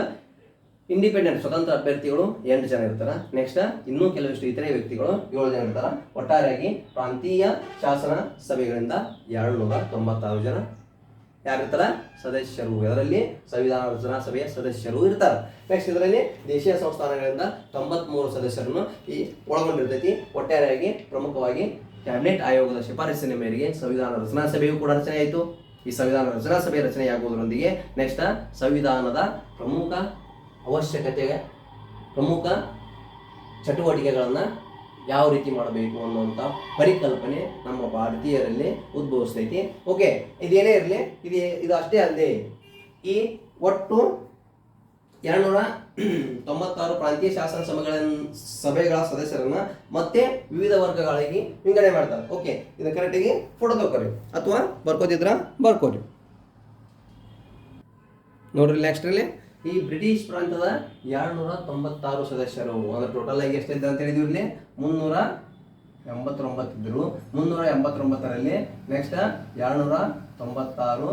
ಇಂಡಿಪೆಂಡೆಂಟ್ ಸ್ವತಂತ್ರ ಅಭ್ಯರ್ಥಿಗಳು 8 ಜನ ಇರ್ತಾರೆ, ನೆಕ್ಸ್ಟ್ ಇನ್ನೂ ಕೆಲವಷ್ಟು ಇತರೆ ವ್ಯಕ್ತಿಗಳು 7 ಜನ ಇರ್ತಾರೆ. ಒಟ್ಟಾರೆಯಾಗಿ ಪ್ರಾಂತೀಯ ಶಾಸನ ಸಭೆಗಳಿಂದ 296 ಜನ ಯಾರಿರ್ತಾರ ಸದಸ್ಯರು, ಅದರಲ್ಲಿ ಸಂವಿಧಾನ ರಚನಾ ಸಭೆಯ ಸದಸ್ಯರು ಇರ್ತಾರೆ. ನೆಕ್ಸ್ಟ್ ಇದರಲ್ಲಿ ದೇಶೀಯ ಸಂಸ್ಥಾನಗಳಿಂದ 93 ಸದಸ್ಯರನ್ನು ಈ ಒಳಗೊಂಡಿರ್ತೈತಿ. ಒಟ್ಟಾರೆಯಾಗಿ ಪ್ರಮುಖವಾಗಿ ಕ್ಯಾಬಿನೆಟ್ ಆಯೋಗದ ಶಿಫಾರಸಿನ ಮೇರೆಗೆ ಸಂವಿಧಾನ ರಚನಾ ಸಭೆಯು ಕೂಡ ರಚನೆ ಆಯಿತು. ಈ ಸಂವಿಧಾನ ರಚನಾ ಸಭೆ ರಚನೆಯಾಗುವುದರೊಂದಿಗೆ ನೆಕ್ಸ್ಟ್ ಸಂವಿಧಾನದ ಪ್ರಮುಖ ಅವಶ್ಯಕತೆಗೆ ಪ್ರಮುಖ ಚಟುವಟಿಕೆಗಳನ್ನು ಯಾವ ರೀತಿ ಮಾಡಬೇಕು ಅನ್ನುವಂಥ ಪರಿಕಲ್ಪನೆ ನಮ್ಮ ಭಾರತೀಯರಲ್ಲಿ ಉದ್ಭವಿಸ್ತೈತಿ. ಓಕೆ, ಇದೇನೇ ಇರಲಿ, ಇದು ಅಷ್ಟೇ ಅಲ್ಲದೆ ಈ ಒಟ್ಟು 296 ಪ್ರಾಂತೀಯ ಶಾಸನ ಸಭೆಗಳ ಸದಸ್ಯರನ್ನ ಮತ್ತೆ ವಿವಿಧ ವರ್ಗಗಳಾಗಿ ವಿಂಗಡಣೆ ಮಾಡ್ತಾರೆ. ಓಕೆ, ಇದು ಕರೆಕ್ಟಾಗಿ ಫೋಟೋ ತಗೋರಿ ಅಥವಾ ಬರ್ಕೋತಿದ್ರ ಬರ್ಕೋರಿ. ನೋಡ್ರಿ ನೆಕ್ಸ್ಟ್ರಲ್ಲಿ ಈ ಬ್ರಿಟಿಷ್ ಪ್ರಾಂತದ 296 ಸದಸ್ಯರು ಅಂದ್ರೆ ಟೋಟಲ್ ಆಗಿ ಎಷ್ಟಿದೆ ಅಂತ ಹೇಳಿದ್ವಿ ಇಲ್ಲಿ 389 ಇದ್ರು. 389ರಲ್ಲಿ ನೆಕ್ಸ್ಟ್ 296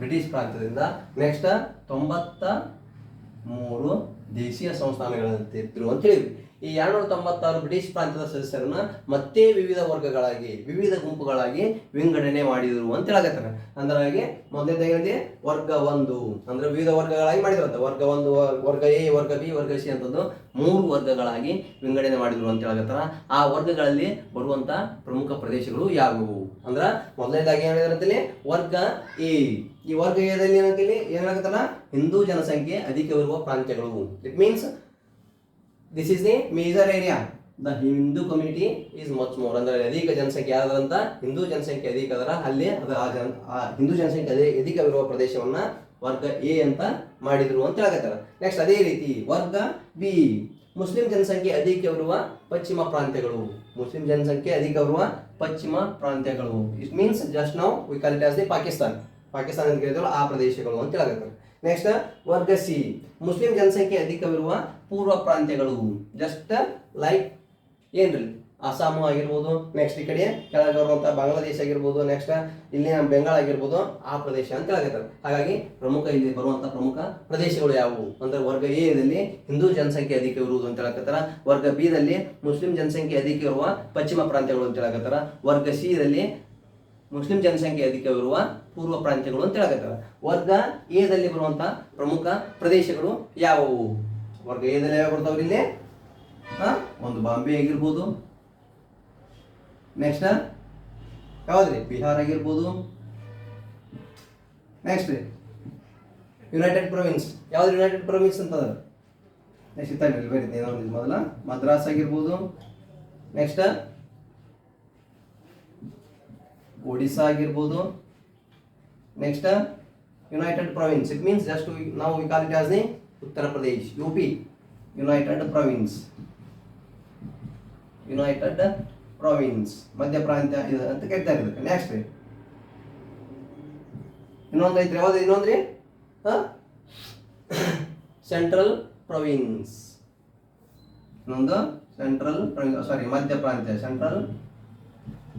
ಬ್ರಿಟಿಷ್ ಪ್ರಾಂತ್ಯದಿಂದ, ನೆಕ್ಸ್ಟ್ 93 ದೇಶೀಯ ಸಂಸ್ಥಾನಗಳಂತಿದ್ರು ಅಂತ ಹೇಳಿದ್ವಿ. ಈ 296 ಬ್ರಿಟಿಷ್ ಪ್ರಾಂತ್ಯದ ಸದಸ್ಯರನ್ನ ಮತ್ತೆ ವಿವಿಧ ವರ್ಗಗಳಾಗಿ ವಿವಿಧ ಗುಂಪುಗಳಾಗಿ ವಿಂಗಡಣೆ ಮಾಡಿದ್ರು ಅಂತ ಹೇಳಕತ್ತಾರೆ. ಅಂದ್ರೆ ಮೊದಲನೇದಾಗಿ ವರ್ಗ 1 ಅಂದ್ರೆ ವಿವಿಧ ವರ್ಗಗಳಾಗಿ ಮಾಡಿದ್ರಂತ. ವರ್ಗ 1, ವರ್ಗ ಎ, ವರ್ಗ ಬಿ, ವರ್ಗ ಸಿ ಅಂತಂದು 3 ವರ್ಗಗಳಾಗಿ ವಿಂಗಡಣೆ ಮಾಡಿದ್ರು ಅಂತ ಹೇಳಕತ್ತಾರ. ಆ ವರ್ಗಗಳಲ್ಲಿ ಬರುವಂತ ಪ್ರಮುಖ ಪ್ರದೇಶಗಳು ಯಾವುವು ಅಂದ್ರ ಮೊದಲನೇದಾಗಿ ಏನಿದ್ರಂತಲ್ಲಿ ವರ್ಗ ಎ. ಈ ವರ್ಗ ಎದಲ್ಲಿ ಏನಾಗತ್ತಲ್ಲ ಹಿಂದೂ ಜನಸಂಖ್ಯೆ ಅಧಿಕವಿರುವ ಪ್ರಾಂತ್ಯಗಳು. It means this is the major area. The Hindu community is much more. ಅಂದ್ರೆ ಅಧಿಕ ಜನಸಂಖ್ಯೆ ಆದಂತ ಹಿಂದೂ ಜನಸಂಖ್ಯೆ ಅಧಿಕ ಅದರ ಅಲ್ಲಿ ಹಿಂದೂ ಜನಸಂಖ್ಯೆ ಅಧಿಕವಿರುವ ಪ್ರದೇಶವನ್ನ ವರ್ಗ ಎ ಅಂತ ಮಾಡಿದ್ರು ಅಂತ ಹೇಳಕತ್ತಾರ. ನೆಕ್ಸ್ಟ್ ಅದೇ ರೀತಿ ವರ್ಗ ಬಿ ಮುಸ್ಲಿಂ ಜನಸಂಖ್ಯೆ ಅಧಿಕವಿರುವ ಪಶ್ಚಿಮ ಪ್ರಾಂತ್ಯಗಳು. ಮುಸ್ಲಿಂ ಜನಸಂಖ್ಯೆ ಅಧಿಕವಿರುವ ಪಶ್ಚಿಮ ಪ್ರಾಂತ್ಯಗಳು. It means just now we call it as the Pakistan ಅಂತ ಕೇಳಿದ್ರು ಆ ಪ್ರದೇಶಗಳು ಅಂತ ಹೇಳಕತ್ತಾರ. ನೆಕ್ಸ್ಟ್ ವರ್ಗ ಸಿ ಮುಸ್ಲಿಂ ಜನಸಂಖ್ಯೆ ಅಧಿಕವಿರುವ ಪೂರ್ವ ಪ್ರಾಂತ್ಯಗಳು. ಜಸ್ಟ್ ಲೈಕ್ ಏನ್ರಿ ಅಸ್ಸಾಮು ಆಗಿರ್ಬೋದು, ನೆಕ್ಸ್ಟ್ ಈ ಕಡೆ ಕೆಳಗೆ ಬರುವಂಥ ಬಾಂಗ್ಲಾದೇಶ ಆಗಿರ್ಬೋದು, ನೆಕ್ಸ್ಟ್ ಇಲ್ಲಿ ನಮ್ಮ ಬೆಂಗಾಲ್ ಆಗಿರ್ಬೋದು, ಆ ಪ್ರದೇಶ ಅಂತ ಹೇಳಕತ್ತಾರೆ. ಹಾಗಾಗಿ ಪ್ರಮುಖ ಇಲ್ಲಿ ಬರುವಂಥ ಪ್ರಮುಖ ಪ್ರದೇಶಗಳು ಯಾವುವು ಅಂದ್ರೆ ವರ್ಗ ಎ ದಲ್ಲಿ ಹಿಂದೂ ಜನಸಂಖ್ಯೆ ಅಧಿಕ ಇರುವುದು ಅಂತ ಹೇಳಕತ್ತಾರ. ವರ್ಗ ಬಿ ದಲ್ಲಿ ಮುಸ್ಲಿಂ ಜನಸಂಖ್ಯೆ ಅಧಿಕ ಇರುವ ಪಶ್ಚಿಮ ಪ್ರಾಂತ್ಯಗಳು ಅಂತ ಹೇಳಕತ್ತಾರ. ವರ್ಗ ಸಿ ದಲ್ಲಿ ಮುಸ್ಲಿಂ ಜನಸಂಖ್ಯೆ ಅಧಿಕವಿರುವ ಪೂರ್ವ ಪ್ರಾಂತ್ಯಗಳು ಅಂತ ಹೇಳಕತ್ತಾರ. ವರ್ಗ ಎ ದಲ್ಲಿ ಬರುವಂತ ಪ್ರಮುಖ ಪ್ರದೇಶಗಳು ಯಾವುವು? ವರ್ಗ ಎ ದಲ್ಲಿ ಯಾವ ಬರ್ತಾವ್ರಿ ಇಲ್ಲಿ? ಒಂದು ಬಾಂಬೆ ಆಗಿರ್ಬೋದು, ನೆಕ್ಸ್ಟ್ ಯಾವ್ದ್ರಿ ಬಿಹಾರ್ ಆಗಿರ್ಬೋದು, ನೆಕ್ಸ್ಟ್ ಯುನೈಟೆಡ್ ಪ್ರೊವಿನ್ಸ್. ಯಾವ್ದು ಯುನೈಟೆಡ್ ಪ್ರೊವಿನ್ಸ್ ಅಂತಂದ್ರೆ ನೆಕ್ಸ್ಟ್ ಇತ್ತಾಗ ಬರೀತೀನಿ ಮೊದಲ ಮದ್ರಾಸ್ ಆಗಿರ್ಬೋದು, ನೆಕ್ಸ್ಟ್ ಒಡಿಶಾ ಆಗಿರ್ಬೋದು, next united province. It means just ನಾವು we call it as the Uttar Pradesh, UP united province, united province ಮಧ್ಯ ಪ್ರಾಂತ್ಯ ಇದು ಅಂತ ಕರಿತಾ ಇರೋದಕ್ಕೆ. ನೆಕ್ಸ್ಟ್ ಇನ್ನೊಂದು ಐತ್ರಿ, ಯಾವ್ದು ಇನ್ನೊಂದ್ರಿ? Central province. ಇನ್ನೊಂದು ಸೆಂಟ್ರಲ್ ಪ್ರೊವಿನ್ಸ್, ಸಾರಿ ಮಧ್ಯ ಪ್ರಾಂತ್ಯ, ಸೆಂಟ್ರಲ್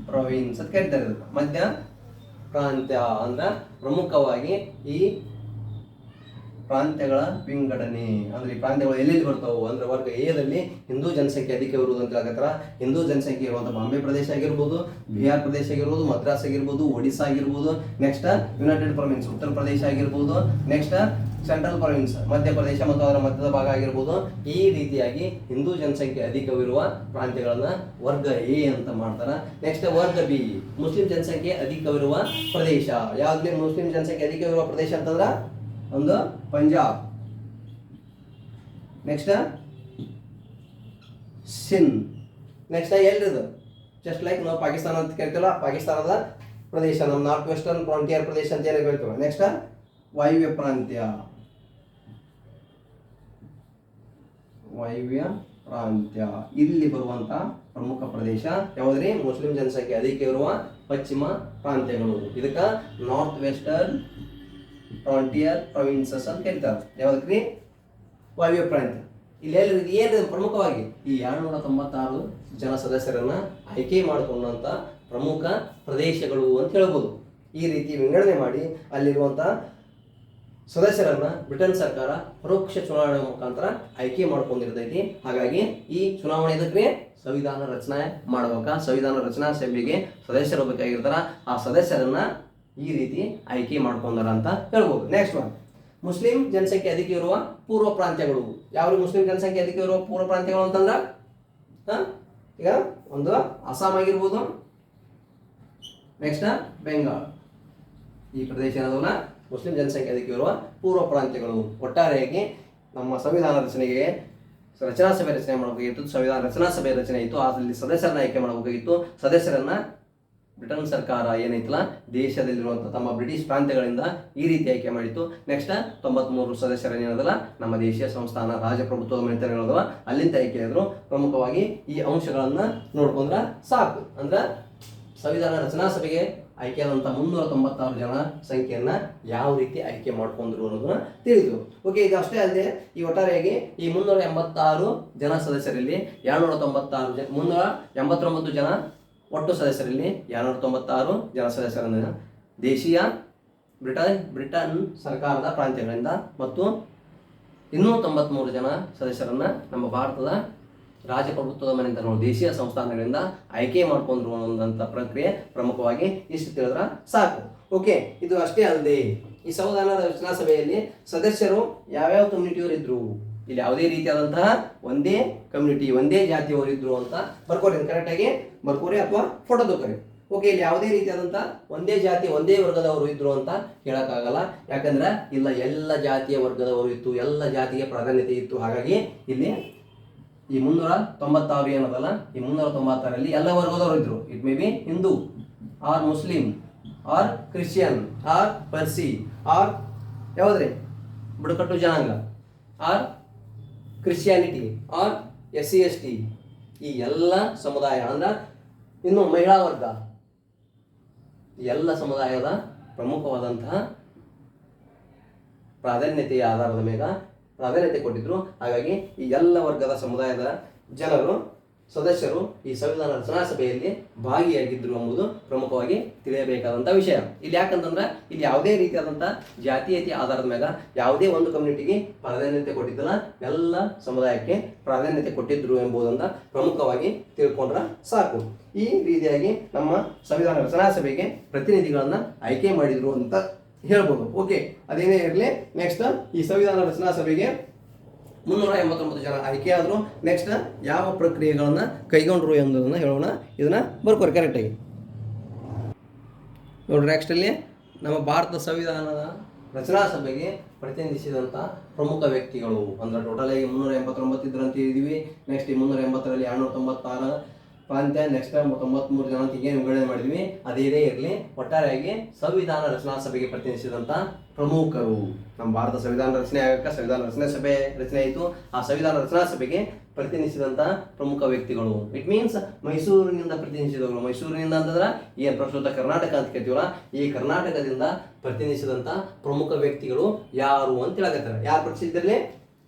ಪ್ರೊವಿನ್ಸ್ ಅಂತ ಕರಿತಾರೆ. ಮಧ್ಯ ಪ್ರಾಂತ್ಯ ಅಂದ್ರೆ ಪ್ರಮುಖವಾಗಿ ಈ ಪ್ರಾಂತ್ಯಗಳ ವಿಂಗಡಣೆ. ಅಂದ್ರೆ ಈ ಪ್ರಾಂತ್ಯಗಳು ಎಲ್ಲೆಲ್ಲಿ ಬರ್ತಾವು ಅಂದ್ರೆ ವರ್ಗ ಎ ದಲ್ಲಿ ಹಿಂದೂ ಜನಸಂಖ್ಯೆ ಅಧಿಕ ಇರುವುದು ಅಂತ ಹೇಳಕತ್ತಾರ. ಹಿಂದೂ ಜನಸಂಖ್ಯೆ ಇರುವಂಥ ಬಾಂಬೆ ಪ್ರದೇಶ ಆಗಿರ್ಬೋದು, ಬಿಹಾರ್ ಪ್ರದೇಶ ಆಗಿರ್ಬೋದು, ಮದ್ರಾಸ್ ಆಗಿರ್ಬೋದು, ಒಡಿಶಾ ಆಗಿರ್ಬೋದು, next united province Uttar Pradesh ಆಗಿರ್ಬೋದು, ನೆಕ್ಸ್ಟ್ ಸೆಂಟ್ರಲ್ ಪ್ರೊವಿನ್ಸ್ ಮಧ್ಯಪ್ರದೇಶ ಮತ್ತು ಅದರ ಮಧ್ಯದ ಭಾಗ ಆಗಿರ್ಬೋದು. ಈ ರೀತಿಯಾಗಿ ಹಿಂದೂ ಜನಸಂಖ್ಯೆ ಅಧಿಕವಿರುವ ಪ್ರಾಂತ್ಯಗಳನ್ನ ವರ್ಗ ಎ ಅಂತ ಮಾಡ್ತಾರ. ನೆಕ್ಸ್ಟ್ ವರ್ಗ ಬಿ ಮುಸ್ಲಿಂ ಜನಸಂಖ್ಯೆ ಅಧಿಕವಿರುವ ಪ್ರದೇಶ. ಯಾವ್ದ್ರಲ್ಲಿ ಮುಸ್ಲಿಂ ಜನಸಂಖ್ಯೆ ಅಧಿಕವಿರುವ ಪ್ರದೇಶ ಅಂತಂದ್ರ ಒಂದು ಪಂಜಾಬ್, ನೆಕ್ಸ್ಟ್ ಸಿಂಧ್, ನೆಕ್ಸ್ಟ್ ಎಲ್ರಿದು ಜಸ್ಟ್ ಲೈಕ್ ನಾವು ಪಾಕಿಸ್ತಾನ ಅಂತ ಕರಿತೀವಲ್ಲ, ಪಾಕಿಸ್ತಾನದ ಪ್ರದೇಶ ನಮ್ಮ ನಾರ್ತ್ ವೆಸ್ಟರ್ನ್ ಫ್ರಾಂಟಿಯರ್ ಪ್ರದೇಶ ಅಂತ ಹೇಳಿ ಹೇಳ್ತೀವಿ. ನೆಕ್ಸ್ಟ್ ವಾಯುವ್ಯ ಪ್ರಾಂತ್ಯ, ವಾಯುವ್ಯ ಪ್ರಾಂತ್ಯ ಇಲ್ಲಿ ಬರುವಂತ ಪ್ರಮುಖ ಪ್ರದೇಶ ಯಾವುದ್ರಿ? ಮುಸ್ಲಿಂ ಜನಸಂಖ್ಯೆ ಅಧಿಕ ಇರುವ ಪಶ್ಚಿಮ ಪ್ರಾಂತ್ಯಗಳು. ಇದಕ್ಕ ನಾರ್ತ್ ವೆಸ್ಟರ್ನ್ ಫ್ರಾಂಟಿಯರ್ ಪ್ರೊವಿನ್ಸಸ್ ಅಂತ ಕರೀತಾರೆ. ಯಾವ್ದಕ್ರಿ? ವಾಯುವ್ಯ ಪ್ರಾಂತ್ಯ. ಇಲ್ಲಿ ಏನು ಪ್ರಮುಖವಾಗಿ ಈ 296 ಜನ ಸದಸ್ಯರನ್ನ ಆಯ್ಕೆ ಮಾಡಿಕೊಂಡಂತ ಪ್ರಮುಖ ಪ್ರದೇಶಗಳು ಅಂತ ಹೇಳ್ಬೋದು. ಈ ರೀತಿ ವಿಂಗಡಣೆ ಮಾಡಿ ಅಲ್ಲಿರುವಂತ ಸದಸ್ಯರನ್ನ ಬ್ರಿಟನ್ ಸರ್ಕಾರ ಪರೋಕ್ಷ ಚುನಾವಣೆ ಮುಖಾಂತರ ಆಯ್ಕೆ ಮಾಡ್ಕೊಂಡಿರ್ತೈತಿ. ಹಾಗಾಗಿ ಈ ಚುನಾವಣೆ ಇದಕ್ಕೆ ಸಂವಿಧಾನ ರಚನೆ ಮಾಡ್ಬೇಕ. ಸಂವಿಧಾನ ರಚನಾ ಸಭೆಗೆ ಸದಸ್ಯರು ಬೇಕಾಗಿರ್ತಾರ. ಆ ಸದಸ್ಯರನ್ನ ಈ ರೀತಿ ಆಯ್ಕೆ ಮಾಡ್ಕೊಂಡಾರ ಅಂತ ಹೇಳ್ಬೋದು. ನೆಕ್ಸ್ಟ್ ಒನ್, ಮುಸ್ಲಿಂ ಜನಸಂಖ್ಯೆ ಅಧಿಕ ಇರುವ ಪೂರ್ವ ಪ್ರಾಂತ್ಯಗಳು. ಯಾವ ಮುಸ್ಲಿಂ ಜನಸಂಖ್ಯೆ ಅಧಿಕ ಇರುವ ಪೂರ್ವ ಪ್ರಾಂತ್ಯಗಳು ಅಂತಂದ್ರ ಈಗ ಒಂದು ಅಸ್ಸಾಂ ಆಗಿರ್ಬೋದು, ನೆಕ್ಸ್ಟ್ ಬೆಂಗಾಲ್. ಈ ಪ್ರದೇಶ ಏನದವಲ್ಲ ಮುಸ್ಲಿಂ ಜನಸಂಖ್ಯೆ ಅಧಿಕ ಇರುವ ಪೂರ್ವ ಪ್ರಾಂತ್ಯಗಳು. ಒಟ್ಟಾರೆಯಾಗಿ ನಮ್ಮ ಸಂವಿಧಾನ ರಚನೆಗೆ ರಚನಾ ಸಭೆ ರಚನೆ ಮಾಡಬೇಕಾಗಿತ್ತು. ಸಂವಿಧಾನ ರಚನಾ ಸಭೆ ರಚನೆ ಇತ್ತು, ಅದರಲ್ಲಿ ಸದಸ್ಯರನ್ನ ಆಯ್ಕೆ ಮಾಡಬೇಕಾಗಿತ್ತು. ಸದಸ್ಯರನ್ನ ಬ್ರಿಟನ್ ಸರ್ಕಾರ ಏನೈತಲ್ಲ ದೇಶದಲ್ಲಿರುವಂಥ ತಮ್ಮ ಬ್ರಿಟಿಷ್ ಪ್ರಾಂತ್ಯಗಳಿಂದ ಈ ರೀತಿ ಆಯ್ಕೆ ಮಾಡಿತ್ತು. ನೆಕ್ಸ್ಟ್ 93 ಸದಸ್ಯರ ಏನದಲ್ಲ ನಮ್ಮ ದೇಶೀಯ ಸಂಸ್ಥಾನ ರಾಜಪ್ರಭುತ್ವದ ಮನೆತನ ಏನದಲ್ಲ ಅಲ್ಲಿಂದ ಆಯ್ಕೆ ಆದ್ರು. ಪ್ರಮುಖವಾಗಿ ಈ ಅಂಶಗಳನ್ನ ನೋಡ್ಕೊಂಡ್ರ ಸಾಕು. ಅಂದ್ರ ಸಂವಿಧಾನ ರಚನಾ ಸಭೆಗೆ ಆಯ್ಕೆಯಾದಂಥ 396 ಜನ ಸಂಖ್ಯೆಯನ್ನ ಯಾವ ರೀತಿ ಆಯ್ಕೆ ಮಾಡ್ಕೊಂಡ್ರು ಅನ್ನೋದನ್ನ ತಿಳಿದು. ಓಕೆ, ಇದು ಅಷ್ಟೇ ಅಲ್ಲದೆ ಈ ಒಟ್ಟಾರೆಯಾಗಿ ಈ 386 ಜನ ಸದಸ್ಯರಲ್ಲಿ 296 389 ಜನ ಒಟ್ಟು ಸದಸ್ಯರಲ್ಲಿ 296 ಜನ ಸದಸ್ಯರನ್ನ ದೇಶೀಯ ಬ್ರಿಟನ್ ಸರ್ಕಾರದ ಪ್ರಾಂತ್ಯಗಳಿಂದ ಮತ್ತು ಇನ್ನೂ 93 ಜನ ಸದಸ್ಯರನ್ನ ನಮ್ಮ ಭಾರತದ ರಾಜಪ್ರಭುತ್ವದ ಮನೆತನಗಳು ದೇಶೀಯ ಸಂಸ್ಥಾನಗಳಿಂದ ಆಯ್ಕೆ ಮಾಡ್ಕೊಂಡ್ರು ಅನ್ನೋದಂಥ ಪ್ರಕ್ರಿಯೆ ಪ್ರಮುಖವಾಗಿ ಇಷ್ಟು ತಿಳಿದ್ರ ಸಾಕು. ಓಕೆ, ಇದು ಅಷ್ಟೇ ಅಲ್ಲದೆ ಈ ಸಂವಿಧಾನ ರಚನಾ ಸಭೆಯಲ್ಲಿ ಸದಸ್ಯರು ಯಾವ್ಯಾವ ಕಮ್ಯುನಿಟಿಯವರು ಇದ್ರು, ಇಲ್ಲಿ ಯಾವುದೇ ರೀತಿಯಾದಂತಹ ಒಂದೇ ಕಮ್ಯುನಿಟಿ ಒಂದೇ ಜಾತಿಯವರು ಇದ್ರು ಅಂತ ಬರ್ಕೋರಿ. ಕರೆಕ್ಟಾಗಿ ಬರ್ಕೋರಿ ಅಥವಾ ಫೋಟೋ ತಗೋರಿ. ಓಕೆ, ಇಲ್ಲಿ ಯಾವುದೇ ರೀತಿಯಾದಂಥ ಒಂದೇ ಜಾತಿ ಒಂದೇ ವರ್ಗದವರು ಇದ್ರು ಅಂತ ಹೇಳಕ್ಕಾಗಲ್ಲ. ಯಾಕಂದ್ರೆ ಇಲ್ಲ ಎಲ್ಲ ಜಾತಿಯ ವರ್ಗದವರು ಇತ್ತು, ಎಲ್ಲ ಜಾತಿಗೆ ಪ್ರಾಧಾನ್ಯತೆ ಇತ್ತು. ಹಾಗಾಗಿ ಇಲ್ಲಿ ಈ 396 ಏನದಲ್ಲ ಈ 396ರಲ್ಲಿ ಎಲ್ಲ ವರ್ಗದವರು ಇದ್ರು. It may be Hindu or Muslim or Christian or Parsi or ಯಾವುದ್ರಿ ಬುಡಕಟ್ಟು ಜನಾಂಗ or Christianity or SC ST ಈ ಎಲ್ಲ ಸಮುದಾಯ ಅಂದ್ರೆ ಇನ್ನು ಮಹಿಳಾ ವರ್ಗ ಎಲ್ಲ ಸಮುದಾಯದ ಪ್ರಮುಖವಾದಂತಹ ಪ್ರಾಧಾನ್ಯತೆಯ ಆಧಾರದ ಮೇಲೆ ಪ್ರಾಧಾನ್ಯತೆ ಕೊಟ್ಟಿದ್ರು. ಹಾಗಾಗಿ ಈ ಎಲ್ಲ ವರ್ಗದ ಸಮುದಾಯದ ಜನರು ಸದಸ್ಯರು ಈ ಸಂವಿಧಾನ ರಚನಾ ಸಭೆಯಲ್ಲಿ ಭಾಗಿಯಾಗಿದ್ರು ಎಂಬುದು ಪ್ರಮುಖವಾಗಿ ತಿಳಿಯಬೇಕಾದಂಥ ವಿಷಯ. ಇಲ್ಲಿ ಯಾಕಂತಂದ್ರೆ ಇಲ್ಲಿ ಯಾವುದೇ ರೀತಿಯಾದಂಥ ಜಾತೀಯತೆ ಆಧಾರದ ಮೇಲೆ ಯಾವುದೇ ಒಂದು ಕಮ್ಯುನಿಟಿಗೆ ಪ್ರಾಧಾನ್ಯತೆ ಕೊಟ್ಟಿದ್ದಲ್ಲ, ಎಲ್ಲ ಸಮುದಾಯಕ್ಕೆ ಪ್ರಾಧಾನ್ಯತೆ ಕೊಟ್ಟಿದ್ರು ಎಂಬುದನ್ನು ಪ್ರಮುಖವಾಗಿ ತಿಳ್ಕೊಂಡ್ರೆ ಸಾಕು. ಈ ರೀತಿಯಾಗಿ ನಮ್ಮ ಸಂವಿಧಾನ ರಚನಾ ಸಭೆಗೆ ಪ್ರತಿನಿಧಿಗಳನ್ನ ಆಯ್ಕೆ ಮಾಡಿದ್ರು ಅಂತ ಹೇಳ್ಬೋದು. ಓಕೆ, ಅದೇನೇ ಇರಲಿ, ನೆಕ್ಸ್ಟ್ ಈ ಸಂವಿಧಾನ ರಚನಾ ಸಭೆಗೆ 389 ಜನ ಆಯ್ಕೆ ಆದರು. ನೆಕ್ಸ್ಟ್ ಯಾವ ಪ್ರಕ್ರಿಯೆಗಳನ್ನು ಕೈಗೊಂಡ್ರು ಎಂಬುದನ್ನು ಹೇಳೋಣ. ಇದನ್ನ ಬರ್ಕೋರಿ ಕರೆಕ್ಟಾಗಿ ನೋಡ್ರಿ. ನೆಕ್ಸ್ಟ್ ಅಲ್ಲಿ ನಮ್ಮ ಭಾರತ ಸಂವಿಧಾನದ ರಚನಾ ಸಭೆಗೆ ಪ್ರತಿನಿಧಿಸಿದಂಥ ಪ್ರಮುಖ ವ್ಯಕ್ತಿಗಳು ಅಂದ್ರೆ ಟೋಟಲ್ ಆಗಿ 389 ಇದ್ರು ಅಂತ ಹೇಳಿದ್ವಿ. ನೆಕ್ಸ್ಟ್ ಈ 380ರಲ್ಲಿ 296 ಪ್ರಾಂತ್ಯ, ನೆಕ್ಸ್ಟ್ 93 ಜನ ಅಂತ ಏನು ವಿಂಗಡಣೆ ಮಾಡಿದ್ವಿ. ಅದೇನೇ ಇರಲಿ, ಒಟ್ಟಾರೆಯಾಗಿ ಸಂವಿಧಾನ ರಚನಾ ಸಭೆಗೆ ಪ್ರತಿನಿಧಿಸಿದಂಥ ಪ್ರಮುಖರು. ನಮ್ಮ ಭಾರತ ಸಂವಿಧಾನ ರಚನೆ ಆಗಕ್ಕೆ ಸಂವಿಧಾನ ರಚನಾ ಸಭೆ ರಚನೆ ಆಯಿತು. ಆ ಸಂವಿಧಾನ ರಚನಾ ಸಭೆಗೆ ಪ್ರತಿನಿಧಿಸಿದಂಥ ಪ್ರಮುಖ ವ್ಯಕ್ತಿಗಳು, ಇಟ್ ಮೀನ್ಸ್ ಮೈಸೂರಿನಿಂದ ಪ್ರತಿನಿಧಿಸಿದವರು. ಮೈಸೂರಿನಿಂದ ಅಂತಂದ್ರೆ ಏನು ಪ್ರಸ್ತುತ ಕರ್ನಾಟಕ ಅಂತ ಕೇಳ್ತೀವಲ್ಲ, ಈ ಕರ್ನಾಟಕದಿಂದ ಪ್ರತಿನಿಧಿಸಿದಂಥ ಪ್ರಮುಖ ವ್ಯಕ್ತಿಗಳು ಯಾರು ಅಂತ ಹೇಳಕತ್ತಾರೆ. ಯಾರು ಪ್ರತಿನಿಧಿಸಿದ್ರಲ್ಲಿ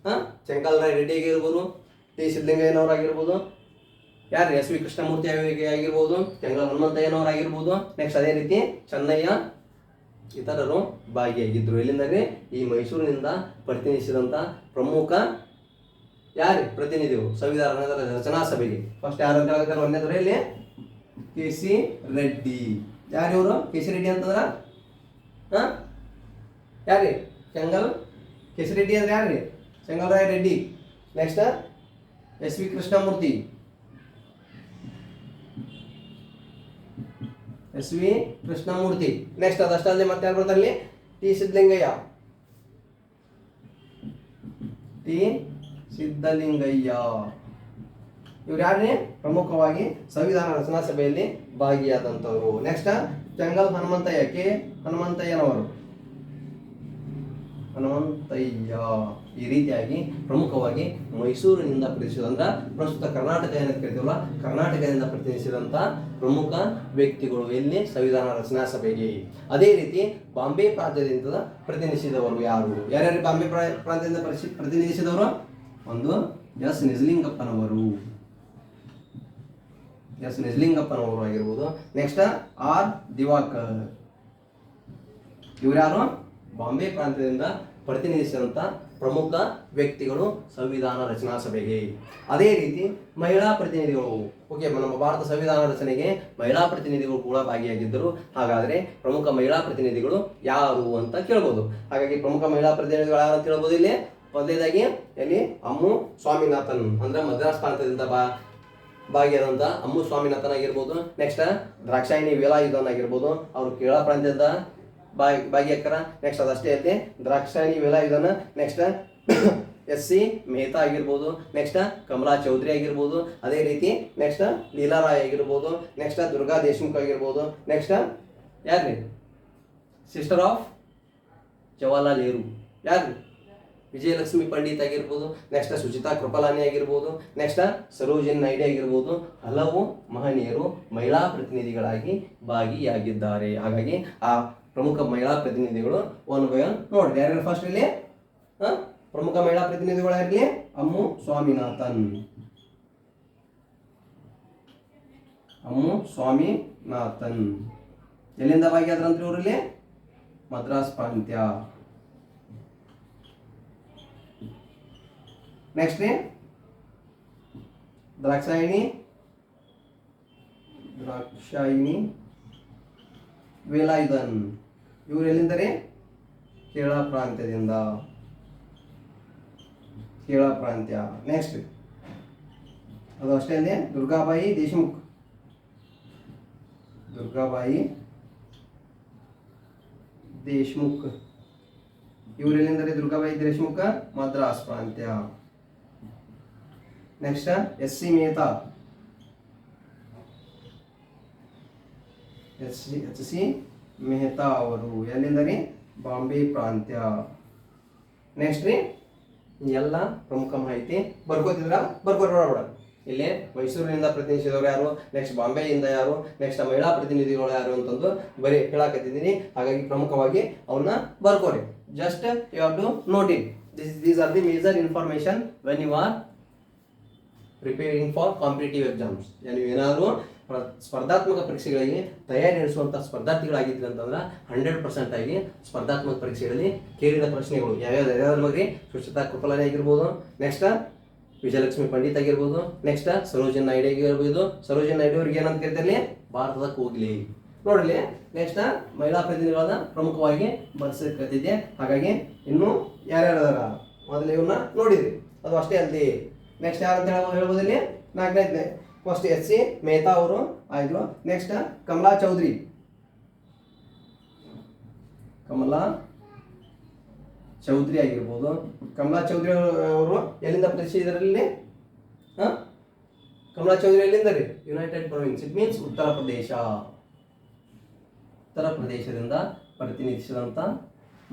ಚಂಕಲ್ರಾಯ್ ರೆಡ್ಡಿ ಆಗಿರ್ಬೋದು, ಟಿ ಸಿದ್ದಲಿಂಗಯ್ಯನವರಾಗಿರ್ಬೋದು, ಯಾರು ಎಸ್ ವಿ ಕೃಷ್ಣಮೂರ್ತಿ ಆಗಿರ್ಬೋದು, ಕೆಂಗಲ್ ಹನುಮಂತಯ್ಯನವರಾಗಿರ್ಬೋದು. ನೆಕ್ಸ್ಟ್ ಅದೇ ರೀತಿ ಚೆನ್ನಯ್ಯ ಇತರರು ಭಾಗಿಯಾಗಿದ್ರು. ಎಲ್ಲಿಂದರೆ ಈ ಮೈಸೂರಿನಿಂದ ಪ್ರತಿನಿಧಿಸಿದಂಥ ಪ್ರಮುಖ ಯಾರು ಪ್ರತಿನಿಧಿಗಳು ಸಂವಿಧಾನದ ರಚನಾ ಸಭೆಗೆ. ಫಸ್ಟ್ ಯಾರು ಅಂತ ಹೇಳ್ತಾರೆ, ಒಂದನೇದ್ರಲ್ಲಿ ಕೆ ಸಿ ರೆಡ್ಡಿ. ಯಾರು ಇವರು? ಕೆ ಸಿ ರೆಡ್ಡಿ ಅಂತಂದ್ರ ಯಾರ್ರಿ? ಕೆಂಗಲ್ ಕೆ ಸಿ ರೆಡ್ಡಿ ಅಂದ್ರೆ ಯಾರ್ರಿ? Chengalroy Reddy. Next S V Krishnamurthy, S V Krishnamurthy. Next ಅದಷ್ಟಲ್ಲದೆ ಮತ್ತೆ ಯಾರು ಬರ್ತಾರಲ್ಲಿ? T Siddalingaiah, T Siddalingaiah. ಇವ್ರು ಯಾರೇ ಪ್ರಮುಖವಾಗಿ ಸಂವಿಧಾನ ರಚನಾ ಸಭೆಯಲ್ಲಿ ಭಾಗಿಯಾದಂಥವ್ರು. ನೆಕ್ಸ್ಟ್ ಕೆಂಗಲ್ ಹನುಮಂತಯ್ಯ, ಕೆ ಹನುಮಂತಯ್ಯನವರು, ಹನುಮಂತಯ್ಯ. ಈ ರೀತಿಯಾಗಿ ಪ್ರಮುಖವಾಗಿ ಮೈಸೂರಿನಿಂದ ಪ್ರತಿನಿಧಿಸಿದಂಥ ಪ್ರಸ್ತುತ ಕರ್ನಾಟಕ ಏನಂತ ಕರಿತೀವಲ್ಲ, ಕರ್ನಾಟಕದಿಂದ ಪ್ರತಿನಿಧಿಸಿದಂಥ ಪ್ರಮುಖ ವ್ಯಕ್ತಿಗಳು ಎಲ್ಲಿ ಸಂವಿಧಾನ ರಚನಾ ಸಭೆಗೆ. ಅದೇ ರೀತಿ ಬಾಂಬೆ ಪ್ರಾಂತ್ಯದಿಂದ ಪ್ರತಿನಿಧಿಸಿದವರು ಯಾರು? ಯಾರ್ಯಾರು ಬಾಂಬೆ ಪ್ರಾಂತ್ಯದಿಂದ ಪ್ರತಿನಿಧಿಸಿದವರು? ಒಂದು ಎಸ್ ನಿಜಲಿಂಗಪ್ಪನವರು, ಎಸ್ ನಿಜಲಿಂಗಪ್ಪನವರು ಆಗಿರ್ಬೋದು. Next R Diwakar. ಇವ್ರು ಯಾರು? ಬಾಂಬೆ ಪ್ರಾಂತ್ಯದಿಂದ ಪ್ರತಿನಿಧಿಸಿದಂಥ ಪ್ರಮುಖ ವ್ಯಕ್ತಿಗಳು ಸಂವಿಧಾನ ರಚನಾ ಸಭೆಗೆ. ಅದೇ ರೀತಿ ಮಹಿಳಾ ಪ್ರತಿನಿಧಿಗಳು. ಓಕೆ, ನಮ್ಮ ಭಾರತ ಸಂವಿಧಾನ ರಚನೆಗೆ ಮಹಿಳಾ ಪ್ರತಿನಿಧಿಗಳು ಕೂಡ ಭಾಗಿಯಾಗಿದ್ದರು. ಹಾಗಾದರೆ ಪ್ರಮುಖ ಮಹಿಳಾ ಪ್ರತಿನಿಧಿಗಳು ಯಾರು ಅಂತ ಕೇಳ್ಬೋದು. ಹಾಗಾಗಿ ಪ್ರಮುಖ ಮಹಿಳಾ ಪ್ರತಿನಿಧಿಗಳು ಯಾರು ಅಂತ ಹೇಳ್ಬೋದು. ಇಲ್ಲಿ ಮೊದಲನೇದಾಗಿ ಎಲ್ಲಿ ಅಮ್ಮು ಸ್ವಾಮಿನಾಥನ್ ಅಂದ್ರೆ ಮದ್ರಾಸ್ ಪ್ರಾಂತ್ಯದಿಂದ ಭಾಗಿಯಾದಂಥ ಅಮ್ಮು ಸ್ವಾಮಿನಾಥನ್ ಆಗಿರ್ಬೋದು. ನೆಕ್ಸ್ಟ್ ದ್ರಾಕ್ಷಾಯಿಣಿ ವೇಲಾಯುಧನ್ ಆಗಿರ್ಬೋದು, ಅವರು ಕೇರಳ ಪ್ರಾಂತ್ಯದ ಭಾಗಿಯಾಕರ. ನೆಕ್ಸ್ಟ್ ಅದಷ್ಟೇ ಅಲ್ಲದೆ Drakshayini ವೇಲಾಯುಧನ. Next S C Mehta ಆಗಿರ್ಬೋದು. ನೆಕ್ಸ್ಟ್ ಕಮಲಾ ಚೌಧರಿ ಆಗಿರ್ಬೋದು. ಅದೇ ರೀತಿ ನೆಕ್ಸ್ಟ್ ಲೀಲಾರಾಯ್ ಆಗಿರ್ಬೋದು. ನೆಕ್ಸ್ಟ್ ದುರ್ಗಾ ದೇಶಮುಖ್ ಆಗಿರ್ಬೋದು. ನೆಕ್ಸ್ಟ್ ಯಾರ್ರಿ? ಸಿಸ್ಟರ್ ಆಫ್ ಜವಾಹರ್ಲಾಲ್ ನೆಹರು, ಯಾರು? ವಿಜಯಲಕ್ಷ್ಮಿ ಪಂಡಿತ್ ಆಗಿರ್ಬೋದು. ನೆಕ್ಸ್ಟ್ ಸುಚಿತಾ ಕೃಪಲಾನಿ ಆಗಿರ್ಬೋದು. ನೆಕ್ಸ್ಟ್ ಸರೋಜಿನಿ ನಾಯ್ಡು ಆಗಿರ್ಬೋದು. ಹಲವು ಮಹನೀಯರು ಮಹಿಳಾ ಪ್ರತಿನಿಧಿಗಳಾಗಿ ಭಾಗಿಯಾಗಿದ್ದಾರೆ. ಹಾಗಾಗಿ ಆ ಪ್ರಮುಖ ಮಹಿಳಾ ಪ್ರತಿನಿಧಿಗಳು ಒನ್ ಬೈ ಒನ್ ನೋಡ್ರಿ. ಯಾರ್ಯಾರು? ಫಸ್ಟ್ ಇಲ್ಲಿ ಪ್ರಮುಖ ಮಹಿಳಾ ಪ್ರತಿನಿಧಿಗಳು ಯಾರಿಲ್ಲಿ? ಅಮ್ಮು ಸ್ವಾಮಿನಾಥನ್, ಅಮ್ಮು ಸ್ವಾಮಿನಾಥನ್. ಎಲ್ಲಿಂದ ಭಾಗಿಯಾದ್ರಂತ್ರಿ ಇವರಲ್ಲಿ? ಮದ್ರಾಸ್ ಪ್ರಾಂತ್ಯ. ನೆಕ್ಸ್ಟ್ ರೀ ದ್ರಾಕ್ಷಾಯಿಣಿ ವೇಲಾಯುಧನ್. ಇವರು ಎಲ್ಲಿಂದರೆ? ಕೇರಳ ಪ್ರಾಂತ್ಯದಿಂದ, ಕೇರಳ ಪ್ರಾಂತ್ಯ. ನೆಕ್ಸ್ಟ್ ಅದು ಅಷ್ಟೇ ಅಲ್ಲದೆ ದುರ್ಗಾಬಾಯಿ ದೇಶಮುಖ್, ದುರ್ಗಾಬಾಯಿ ದೇಶಮುಖ್. ಇವರು ಎಲ್ಲಿಂದರೆ? ದುರ್ಗಾಬಾಯಿ ದೇಶಮುಖ, ಮದ್ರಾಸ್ ಪ್ರಾಂತ್ಯ. Next S C Mehta, H C Mehta ಅವರು ಎಲ್ಲಿಂದರಿ? ಬಾಂಬೆ ಪ್ರಾಂತ್ಯ. ನೆಕ್ಸ್ಟ್ ರೀ ಎಲ್ಲ ಪ್ರಮುಖ ಮಾಹಿತಿ ಬರ್ಕೋತಿದ್ರ? ಬರ್ಕೋಬೇಡ. ಇಲ್ಲಿ ಮೈಸೂರಿನಿಂದ ಪ್ರತಿನಿಧಿಸಿದವರು ಯಾರು, ನೆಕ್ಸ್ಟ್ ಬಾಂಬೆಯಿಂದ ಯಾರು, ನೆಕ್ಸ್ಟ್ ಮಹಿಳಾ ಪ್ರತಿನಿಧಿಗಳು ಯಾರು ಅಂತಂದು ಬರೀ ಹೇಳಕತ್ತಿದ್ದೀನಿ. ಹಾಗಾಗಿ ಪ್ರಮುಖವಾಗಿ ಅವನ್ನ ಬರ್ಕೋರಿ. Just you have to note it. These are the major information when you are preparing for competitive exams, ನೀವು ಏನಾದರೂ ಸ್ಪರ್ಧಾತ್ಮಕ ಪರೀಕ್ಷೆಗಳಿಗೆ ತಯಾರಿ ನಡೆಸುವಂಥ ಸ್ಪರ್ಧಾರ್ಥಿಗಳಾಗಿದ್ರಿ ಅಂತಂದ್ರೆ 100% ಆಗಿ ಸ್ಪರ್ಧಾತ್ಮಕ ಪರೀಕ್ಷೆಗಳಲ್ಲಿ ಕೇಳಿದ ಪ್ರಶ್ನೆಗಳು ಯಾವ್ಯಾವ್ದ್ರ ಬಗ್ಗೆ ಸುಚಿತಾ ಕೃಪಲಾನಿ ಆಗಿರ್ಬೋದು, ನೆಕ್ಸ್ಟ್ ವಿಜಯಲಕ್ಷ್ಮಿ ಪಂಡಿತ್ ಆಗಿರ್ಬೋದು, ನೆಕ್ಸ್ಟ್ ಸರೋಜಿನಿ ನಾಯ್ಡು ಆಗಿರ್ಬೋದು. ಸರೋಜಿನಿ ನಾಯ್ಡು ಅವ್ರಿಗೆ ಏನಂತ ಕರಿತಾರೆ, ಭಾರತದ ಕೋಗಿಲೆ. ನೋಡಲಿ ನೆಕ್ಸ್ಟ್ ಮಹಿಳಾ ಪ್ರತಿನಿಧಿಗಳನ್ನ ಪ್ರಮುಖವಾಗಿ ಬರ್ಸಕತ್ತಿದ್ದೆ. ಹಾಗಾಗಿ ಇನ್ನು ಯಾರ್ಯಾರು ಅದಾರ ಮೊದಲು ಇವನ್ನ ನೋಡಿದ್ರಿ, ಅದು ಅಷ್ಟೇ ಅಲ್ಲದೆ ನೆಕ್ಸ್ಟ್ ಯಾರು ಅಂತ ಹೇಳ್ಬೋದು ಇಲ್ಲಿ 4ನೇ ಫಸ್ಟ್ ಎಸ್ ಸಿ ಮೆಹ್ತಾ ಅವರು ಆಯ್ತು. ನೆಕ್ಸ್ಟ್ ಕಮಲಾ ಚೌಧರಿ, ಕಮಲಾ ಚೌಧರಿ ಆಗಿರ್ಬೋದು. ಕಮಲಾ ಚೌಧರಿ ಅವರು ಎಲ್ಲಿಂದ ಪ್ರತಿಷ್ಠೆ ಇದರಲ್ಲಿ ಕಮಲಾ ಚೌಧರಿ ಎಲ್ಲಿಂದ ರೀ, ಯುನೈಟೆಡ್ ಪ್ರೊವಿನ್ಸ್, ಇಟ್ ಮೀನ್ಸ್ ಉತ್ತರ ಪ್ರದೇಶದಿಂದ ಪ್ರತಿನಿಧಿಸಿದಂಥ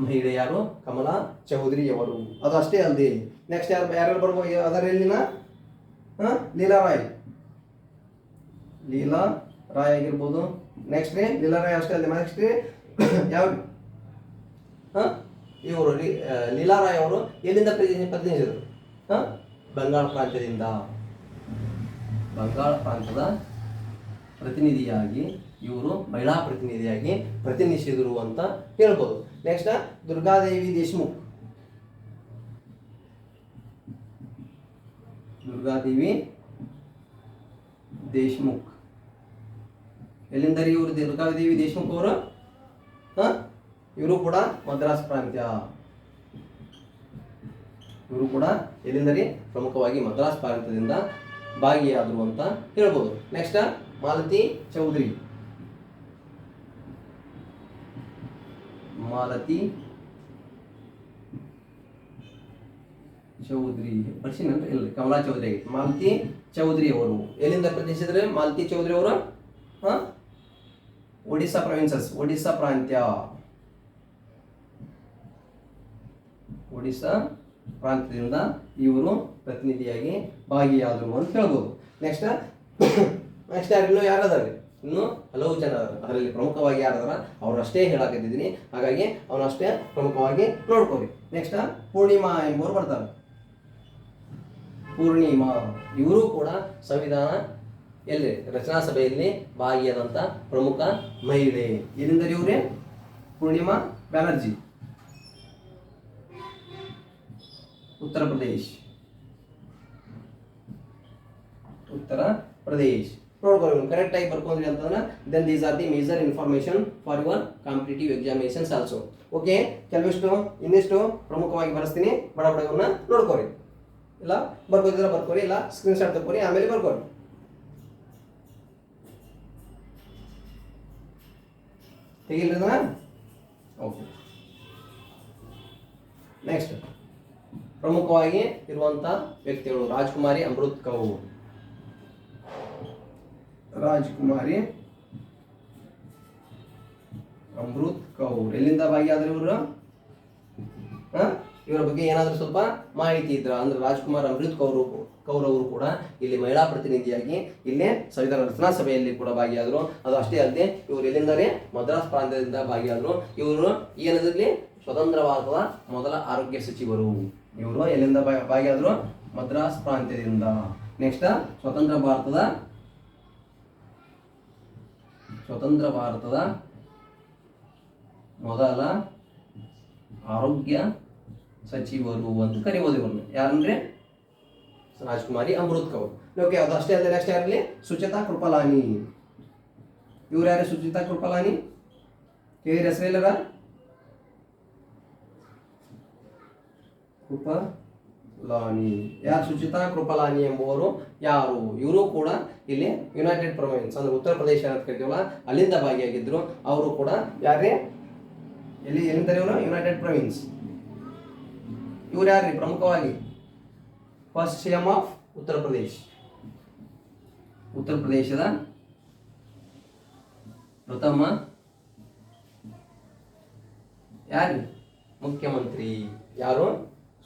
ಮಹಿಳೆ ಯಾರು, ಕಮಲಾ ಚೌಧರಿ ಅವರು. ಅದು ಅಷ್ಟೇ ಅಲ್ಲದೆ ನೆಕ್ಸ್ಟ್ ಯಾರು ಬರ್ಬೋದು ಅದರ ಎಲ್ಲಿನ ಲೀಲಾ ರಾಯ್ ಆಗಿರ್ಬೋದು. ನೆಕ್ಸ್ಟ್ ರೀ ಲೀಲಾ ರಾಯ್ ಅಷ್ಟೇ ಅಲ್ಲದೆ ನೆಕ್ಸ್ಟ್ ರೀ ಯಾವ ಇವರು ಲೀಲಾ ರಾಯ್ ಅವರು ಎಲ್ಲಿಂದ ಪ್ರತಿನಿಧಿಸಿದರು, ಬಂಗಾಳ ಪ್ರಾಂತ್ಯದ ಪ್ರತಿನಿಧಿಯಾಗಿ ಇವರು ಮಹಿಳಾ ಪ್ರತಿನಿಧಿಯಾಗಿ ಪ್ರತಿನಿಧಿಸಿದರು ಅಂತ ಹೇಳ್ಬೋದು. ನೆಕ್ಸ್ಟ್ ದುರ್ಗಾದೇವಿ ದೇಶ್ಮುಖ್ ಎಲ್ಲಿಂದ ರೀ ಇವರು ದುರ್ಗಾದೇವಿ ದೇಶ್ಮುಖ್ ಅವರು, ಇವರು ಕೂಡ ಮದ್ರಾಸ್ ಪ್ರಾಂತ್ಯ, ಇವರು ಕೂಡ ಎಲ್ಲಿಂದ ರೀ ಪ್ರಮುಖವಾಗಿ ಮದ್ರಾಸ್ ಪ್ರಾಂತ್ಯದಿಂದ ಭಾಗಿಯಾದರು ಅಂತ ಹೇಳ್ಬೋದು. ನೆಕ್ಸ್ಟ್ ಮಾಲತಿ ಚೌಧರಿ ಬರ್ಸಿನಂದ್ರೆ ಇಲ್ಲ ಕಮಲಾ ಚೌಧರಿ. ಮಾಲತಿ ಚೌಧರಿ ಅವರು ಎಲ್ಲಿಂದ ಪ್ರತಿನಿಧಿಸಿದ್ರೆ, ಮಾಲತಿ ಚೌಧರಿ ಅವರು ಒಡಿಸ್ಸಾ ಪ್ರಾಂತ್ಯದಿಂದ ಇವರು ಪ್ರತಿನಿಧಿಯಾಗಿ ಭಾಗಿಯಾದರು ಅಂತ ಹೇಳ್ಬೋದು. ನೆಕ್ಸ್ಟ್ ಇನ್ನೂ ಯಾರದಾರೆ, ಇನ್ನು ಹಲವು ಜನ ಅದರಲ್ಲಿ ಪ್ರಮುಖವಾಗಿ ಯಾರದಾರ ಅವ್ರಷ್ಟೇ ಹೇಳಾಕತ್ತಿದ್ದೀನಿ, ಹಾಗಾಗಿ ಅವನಷ್ಟೇ ಪ್ರಮುಖವಾಗಿ ನೋಡ್ಕೋರಿ. ನೆಕ್ಸ್ಟ್ ಪೂರ್ಣಿಮಾ ಎಂಬುವರು ಬರ್ತಾರೆ. ಪೂರ್ಣಿಮಾ ಇವರು ಕೂಡ ಸಂವಿಧಾನ ರಚನಾ ಸಭೆಯಲ್ಲಿ ಭಾಗಿಯಾದಂಥ ಪ್ರಮುಖ ಮಹಿಳೆ. ಎಲ್ಲಿಂದ ಇವರೇ, ಪೂರ್ಣಿಮಾ ಬ್ಯಾನರ್ಜಿ, ಉತ್ತರ ಪ್ರದೇಶ್ ನೋಡ್ಕೊಳ್ಳಿ. ಕರೆಕ್ಟ್ ಆಗಿ ಬರ್ಕೊಂಡ್ರಿ ಅಂತಂದ್ರೆ then these are the major information for your competitive examinations also. Okay, ಇನ್ನಿಷ್ಟು ಪ್ರಮುಖವಾಗಿ ಬರೆಸ್ತೀನಿ, ಬಡ ಬಡವನ್ನ ನೋಡ್ಕೋರಿ. ಇಲ್ಲ ಬರ್ಕೋದಿಲ್ಲ ಬರ್ಕೋರಿ, ಇಲ್ಲ ಸ್ಕ್ರೀನ್ ಶಾಟ್ ತಗೋರಿ, ಆಮೇಲೆ ಬರ್ಕೋರಿ. ತೆಗಿಲ್ರಿ. ಓಕೆ, ನೆಕ್ಸ್ಟ್ ಪ್ರಮುಖವಾಗಿ ಇರುವಂತ ವ್ಯಕ್ತಿಗಳು ರಾಜ್ಕುಮಾರಿ ಅಮೃತ್ ಕೌರ್. ಎಲ್ಲಿಂದ ಭಾಗಿಯಾದ್ರೆ ಇವರು, ಇವರ ಬಗ್ಗೆ ಏನಾದರೂ ಸ್ವಲ್ಪ ಮಾಹಿತಿ ಇದ್ರ ಅಂದ್ರೆ ರಾಜ್ಕುಮಾರ್ ಅಮೃತ್ ಕೌರ್ ಅವರು ಕೂಡ ಇಲ್ಲಿ ಮಹಿಳಾ ಪ್ರತಿನಿಧಿಯಾಗಿ ಇಲ್ಲೇ ಸಂವಿಧಾನ ರಚನಾ ಸಭೆಯಲ್ಲಿ ಕೂಡ ಭಾಗಿಯಾದರು. ಅದು ಅಷ್ಟೇ ಅಲ್ಲದೆ ಇವರು ಎಲ್ಲಿಂದರೆ ಮದ್ರಾಸ್ ಪ್ರಾಂತ್ಯದಿಂದ ಭಾಗಿಯಾದರು. ಇವರು ಏನದಲ್ಲಿ ಸ್ವತಂತ್ರ ಭಾರತದ ಮೊದಲ ಆರೋಗ್ಯ ಸಚಿವರು. ಇವರು ಎಲ್ಲಿಂದ ಭಾಗಿಯಾದರು, ಮದ್ರಾಸ್ ಪ್ರಾಂತ್ಯದಿಂದ. ನೆಕ್ಸ್ಟ್ ಸ್ವತಂತ್ರ ಭಾರತದ ಮೊದಲ ಆರೋಗ್ಯ ಸಚಿವರು ಅಂತ ಕರಿಬೋದು ಇವ್ರನ್ನ. ಯಾರಂದ್ರೆ ರಾಜ್ಕುಮಾರಿ ಅಮೃತ್ ಕೌರ್. ಓಕೆ, ಅದು ಅಷ್ಟೇ ಅಲ್ಲದೆ ನೆಕ್ಸ್ಟ್ ಯಾರಲ್ಲಿ ಸುಚಿತಾ ಕೃಪಲಾನಿ. ಇವ್ರು ಯಾರು, ಸುಚಿತಾ ಕೃಪಲಾನಿ ಕೇಳಿರ ಹೆಸರಿಲ್ಲರ? ಕೃಪಲಾನಿ ಯಾರು, ಸುಚಿತಾ ಕೃಪಲಾನಿ ಎಂಬುವರು ಯಾರು? ಇವರು ಕೂಡ ಇಲ್ಲಿ ಯುನೈಟೆಡ್ ಪ್ರೊವಿನ್ಸ್ ಅಂದ್ರೆ ಉತ್ತರ ಪ್ರದೇಶ ಅಂತ ಕರಿತೀವಲ್ಲ ಅಲ್ಲಿಂದ ಭಾಗಿಯಾಗಿದ್ರು. ಅವರು ಕೂಡ ಯಾರೇ ಎಲ್ಲಿಂದ ಇವರು ಯುನೈಟೆಡ್ ಪ್ರೊವಿನ್ಸ್. ಇವ್ರು ಯಾರ್ರಿ ಪ್ರಮುಖವಾಗಿ ಫಸ್ಟ್ ಸಿಎಂ ಆಫ್ ಉತ್ತರ ಪ್ರದೇಶದ ಪ್ರಥಮ ಯಾರು ಮುಖ್ಯಮಂತ್ರಿ ಯಾರು,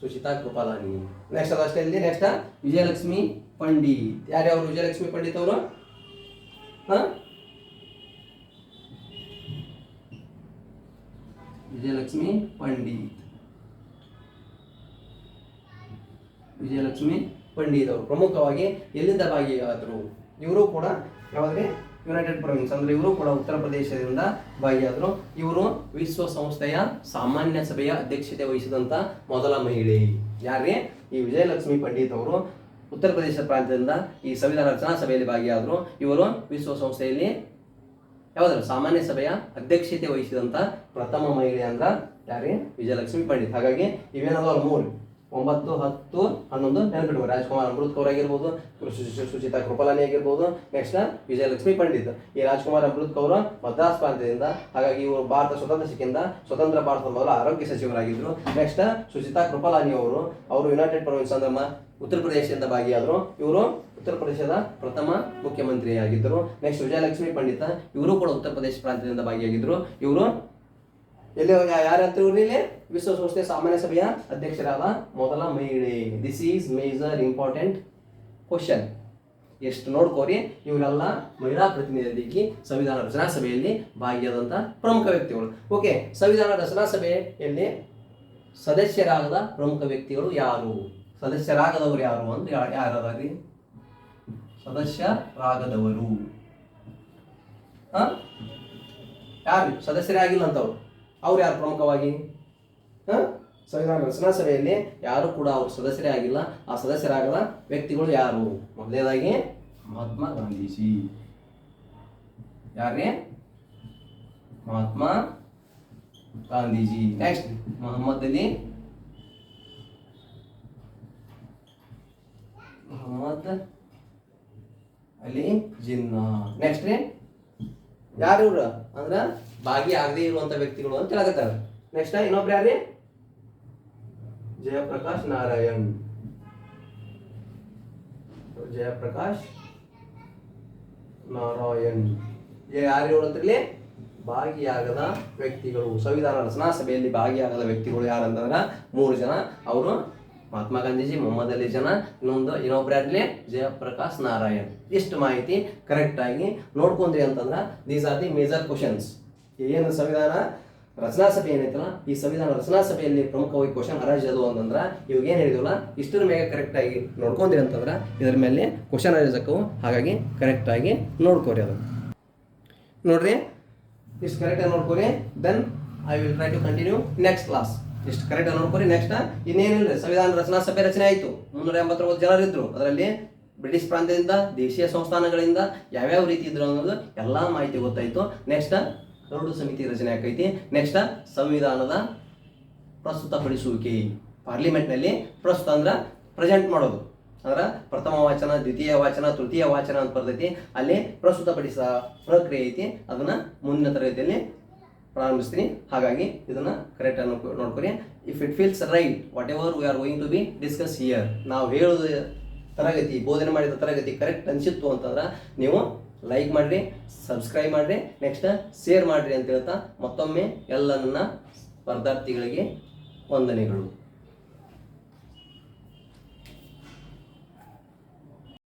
ಸುಚಿತಾ ಕೃಪಲಾನಿ. ನೆಕ್ಸ್ಟ್ ಅದಷ್ಟೇ ಇಲ್ಲಿ ನೆಕ್ಸ್ಟ್ ವಿಜಯಲಕ್ಷ್ಮಿ ಪಂಡಿತ್. ಯಾರ್ಯಾವರು ವಿಜಯಲಕ್ಷ್ಮಿ ಪಂಡಿತ್ ಅವರು? ವಿಜಯಲಕ್ಷ್ಮಿ ಪಂಡಿತ್ ಅವರು ಪ್ರಮುಖವಾಗಿ ಎಲ್ಲಿಂದ ಭಾಗಿಯಾದರು? ಇವರು ಕೂಡ ಯಾವುದೇ ಯುನೈಟೆಡ್ ಪ್ರಾವಿನ್ಸ್ ಅಂದ್ರೆ ಇವರು ಕೂಡ ಉತ್ತರ ಪ್ರದೇಶದಿಂದ ಭಾಗಿಯಾದರು. ಇವರು ವಿಶ್ವಸಂಸ್ಥೆಯ ಸಾಮಾನ್ಯ ಸಭೆಯ ಅಧ್ಯಕ್ಷತೆ ವಹಿಸಿದಂತ ಮೊದಲ ಮಹಿಳೆ. ಯಾರೇ? ಈ ವಿಜಯಲಕ್ಷ್ಮಿ ಪಂಡಿತ್ ಅವರು ಉತ್ತರ ಪ್ರದೇಶ ಪ್ರಾಂತ್ಯದಿಂದ ಈ ಸಂವಿಧಾನ ರಚನಾ ಸಭೆಯಲ್ಲಿ ಭಾಗಿಯಾದರು. ಇವರು ವಿಶ್ವಸಂಸ್ಥೆಯಲ್ಲಿ ಯಾವ್ದಾದ್ರು ಸಾಮಾನ್ಯ ಸಭೆಯ ಅಧ್ಯಕ್ಷತೆ ವಹಿಸಿದಂತ ಪ್ರಥಮ ಮಹಿಳೆ ಅಂದ್ರ ಯಾರೇ? ವಿಜಯಲಕ್ಷ್ಮಿ ಪಂಡಿತ್. ಹಾಗಾಗಿ ಇವೇನದವಲ್ಲ 3, 9, 10, 11 ನೆನಪಿಟ್ಟು ರಾಜ್ಕುಮಾರ್ ಅಮೃತ್ ಕೌರ್ ಆಗಿರ್ಬೋದು, ಸುಚಿತಾ ಕೃಪಲಾನಿ ಆಗಿರ್ಬೋದು, ನೆಕ್ಸ್ಟ್ ವಿಜಯಲಕ್ಷ್ಮಿ ಪಂಡಿತ್. ಈ ರಾಜ್ಕುಮಾರ್ ಅಮೃತ್ ಕೌರ್ ಮದ್ರಾಸ್ ಪ್ರಾಂತ್ಯದಿಂದ, ಹಾಗಾಗಿ ಇವರು ಭಾರತ ಸ್ವತಂತ್ರ ಸಿಕ್ಕಿಂದ ಸ್ವತಂತ್ರ ಭಾರತದ ಮೊದಲ ಆರೋಗ್ಯ ಸಚಿವರಾಗಿದ್ರು. ನೆಕ್ಸ್ಟ್ ಸುಚಿತಾ ಕೃಪಲಾನಿ ಅವರು ಯುನೈಟೆಡ್ ಪ್ರಾವಿನ್ಸ್ ಅಂದ್ರೆ ಉತ್ತರ ಪ್ರದೇಶದಿಂದ ಭಾಗಿಯಾದರು. ಇವರು ಉತ್ತರ ಪ್ರದೇಶದ ಪ್ರಥಮ ಮುಖ್ಯಮಂತ್ರಿಯಾಗಿದ್ದರು. ನೆಕ್ಸ್ಟ್ ವಿಜಯಲಕ್ಷ್ಮಿ ಪಂಡಿತ, ಇವರು ಕೂಡ ಉತ್ತರ ಪ್ರದೇಶ ಪ್ರಾಂತ್ಯದಿಂದ ಭಾಗಿಯಾಗಿದ್ರು. ಇವರು ಎಲ್ಲಿ ಯಾರಂತ ಇಲ್ಲಿ ವಿಶ್ವಸಂಸ್ಥೆ ಸಾಮಾನ್ಯ ಸಭೆಯ ಅಧ್ಯಕ್ಷರಾದ ಮೊದಲ ಮಹಿಳೆ. This is major important question. ಎಷ್ಟು ನೋಡ್ಕೋರಿ, ಇವರೆಲ್ಲ ಮಹಿಳಾ ಪ್ರತಿನಿಧಿಯಾಗಿ ಸಂವಿಧಾನ ರಚನಾ ಸಭೆಯಲ್ಲಿ ಭಾಗಿಯಾದಂಥ ಪ್ರಮುಖ ವ್ಯಕ್ತಿಗಳು. ಓಕೆ, ಸಂವಿಧಾನ ರಚನಾ ಸಭೆಯಲ್ಲಿ ಸದಸ್ಯರಾಗದ ಪ್ರಮುಖ ವ್ಯಕ್ತಿಗಳು ಯಾರು? ಸದಸ್ಯರಾಗದವರು ಯಾರು ಅಂದ್ರೆ ಯಾರಾದ್ರಿ? ಸದಸ್ಯರಾಗದವರು ಯಾರು? ಸದಸ್ಯರಾಗಿಲ್ಲ ಅಂತವ್ರು. ಅವ್ರು ಯಾರು ಪ್ರಮುಖವಾಗಿ? ಸಂವಿಧಾನ ರಚನಾ ಸಭೆಯಲ್ಲಿ ಯಾರು ಕೂಡ ಅವರು ಸದಸ್ಯರೇ ಆಗಿಲ್ಲ. ಆ ಸದಸ್ಯರಾಗದ ವ್ಯಕ್ತಿಗಳು ಯಾರು? ಮೊದಲನೇದಾಗಿ ಮಹಾತ್ಮ ಗಾಂಧೀಜಿ. ಯಾರೇ? ಮಹಾತ್ಮ ಗಾಂಧೀಜಿ. ನೆಕ್ಸ್ಟ್ ಮೊಹಮ್ಮದ್ ಅಲಿ ಜಿನ್ನಾ. ನೆಕ್ಸ್ಟ್ ರೀ ಯಾರು ಇವ್ರು ಅಂದ್ರ ಭಾಗಿಯಾಗದೇ ಇರುವಂತ ವ್ಯಕ್ತಿಗಳು ಅಂತ ಹೇಳಕತ್ತಾರ. ನೆಕ್ಸ್ಟ್ ಇನ್ನೊಬ್ರು ಯಾರ್ರಿ? ಜಯಪ್ರಕಾಶ್ ನಾರಾಯಣ್. ಜಯಪ್ರಕಾಶ್ ನಾರಾಯಣ್ ಯಾರು ಇವ್ರಂತಲ್ಲಿ ಭಾಗಿಯಾಗದ ವ್ಯಕ್ತಿಗಳು. ಸಂವಿಧಾನ ರಚನಾ ಸಭೆಯಲ್ಲಿ ಭಾಗಿಯಾಗದ ವ್ಯಕ್ತಿಗಳು ಯಾರಂತಂದ್ರ 3 ಜನ. ಅವರು ಮಹಾತ್ಮ ಗಾಂಧೀಜಿ, ಮೊಹಮ್ಮದ್ ಅಲಿ ಜಿನ್ನಾ, ಇನ್ನೊಬ್ರು ಯಾರ್ಲಿ? ಜಯಪ್ರಕಾಶ್ ನಾರಾಯಣ್. ಇಷ್ಟು ಮಾಹಿತಿ ಕರೆಕ್ಟ್ ಆಗಿ ನೋಡ್ಕೊಂಡ್ರಿ ಅಂತಂದ್ರ these are the major questions. ಏನು ಸಂವಿಧಾನ ರಚನಾ ಸಭೆ ಏನೈತಲ್ಲ, ಈ ಸಂವಿಧಾನ ರಚನಾ ಸಭೆಯಲ್ಲಿ ಪ್ರಮುಖವಾಗಿ ಕ್ವಶನ್ ಅರೈಸ್ ಅದು ಅಂತಂದ್ರ ಇವಾಗ ಏನು ಹೇಳಿದ್ವಲ್ಲ, ಇಷ್ಟರ ಮೇಲೆ ಕರೆಕ್ಟ್ ಆಗಿ ನೋಡ್ಕೊಂಡ್ರಿ ಅಂತಂದ್ರ ಇದರ ಮೇಲೆ ಕ್ವಶನ್ ಅರೈಸ್ ಆಕವು. ಹಾಗಾಗಿ ಕರೆಕ್ಟ್ ಆಗಿ ನೋಡ್ಕೋರಿ. ಅದು ನೋಡ್ರಿ, ಇಷ್ಟು ಕರೆಕ್ಟಾಗಿ ನೋಡ್ಕೋರಿ. Then I will try to continue next class. ಇಷ್ಟು ಕರೆಕ್ಟಾಗಿ ನೋಡ್ಕೋರಿ. ನೆಕ್ಸ್ಟ್ ಇನ್ನೇನಿಲ್ಲ, ಸಂವಿಧಾನ ರಚನಾ ಸಭೆ ರಚನೆ ಆಯಿತು. 389 ಜನರಿದ್ರು. ಅದರಲ್ಲಿ ಬ್ರಿಟಿಷ್ ಪ್ರಾಂತ್ಯದಿಂದ, ದೇಶೀಯ ಸಂಸ್ಥಾನಗಳಿಂದ ಯಾವ್ಯಾವ ರೀತಿ ಇದ್ರು ಅನ್ನೋದು ಎಲ್ಲ ಮಾಹಿತಿ ಗೊತ್ತಾಯಿತು. ನೆಕ್ಸ್ಟ್ ಕರಡು ಸಮಿತಿ ರಚನೆ ಆಕೈತಿ. ನೆಕ್ಸ್ಟ್ ಸಂವಿಧಾನದ ಪ್ರಸ್ತುತಪಡಿಸುವಿಕೆ, ಪಾರ್ಲಿಮೆಂಟ್ನಲ್ಲಿ ಪ್ರಸ್ತುತ ಅಂದ್ರೆ ಪ್ರೆಸೆಂಟ್ ಮಾಡೋದು. ಅಂದ್ರೆ ಪ್ರಥಮ ವಾಚನ, ದ್ವಿತೀಯ ವಾಚನ, ತೃತೀಯ ವಾಚನ ಅಂತ ಬರ್ತೈತಿ. ಅಲ್ಲಿ ಪ್ರಸ್ತುತಪಡಿಸೋ ಪ್ರಕ್ರಿಯೆ ಐತಿ. ಅದನ್ನ ಮುಂದಿನ ತರಗತಿಯಲ್ಲಿ ಪ್ರಾರಂಭಿಸ್ತೀನಿ. ಹಾಗಾಗಿ ಇದನ್ನ ಕರೆಕ್ಟ್ ಆಗಿ ನೋಡ್ಕೊರಿ. If it feels right, whatever we are going to be discuss here, ನಾವು ಹೇಳೋದು ತರಗತಿ, ಬೋಧನೆ ಮಾಡಿದ ತರಗತಿ ಕರೆಕ್ಟ್ ಅನಿಸಿತ್ತು ಅಂತಂದ್ರೆ ನೀವು ಲೈಕ್ ಮಾಡಿರಿ, ಸಬ್ಸ್ಕ್ರೈಬ್ ಮಾಡಿರಿ, ನೆಕ್ಸ್ಟ್ ಶೇರ್ ಮಾಡಿರಿ ಅಂತ ಹೇಳ್ತಾ ಮತ್ತೊಮ್ಮೆ ಎಲ್ಲ ನನ್ನ ಸ್ಪರ್ಧಾರ್ಥಿಗಳಿಗೆ ವಂದನೆಗಳು.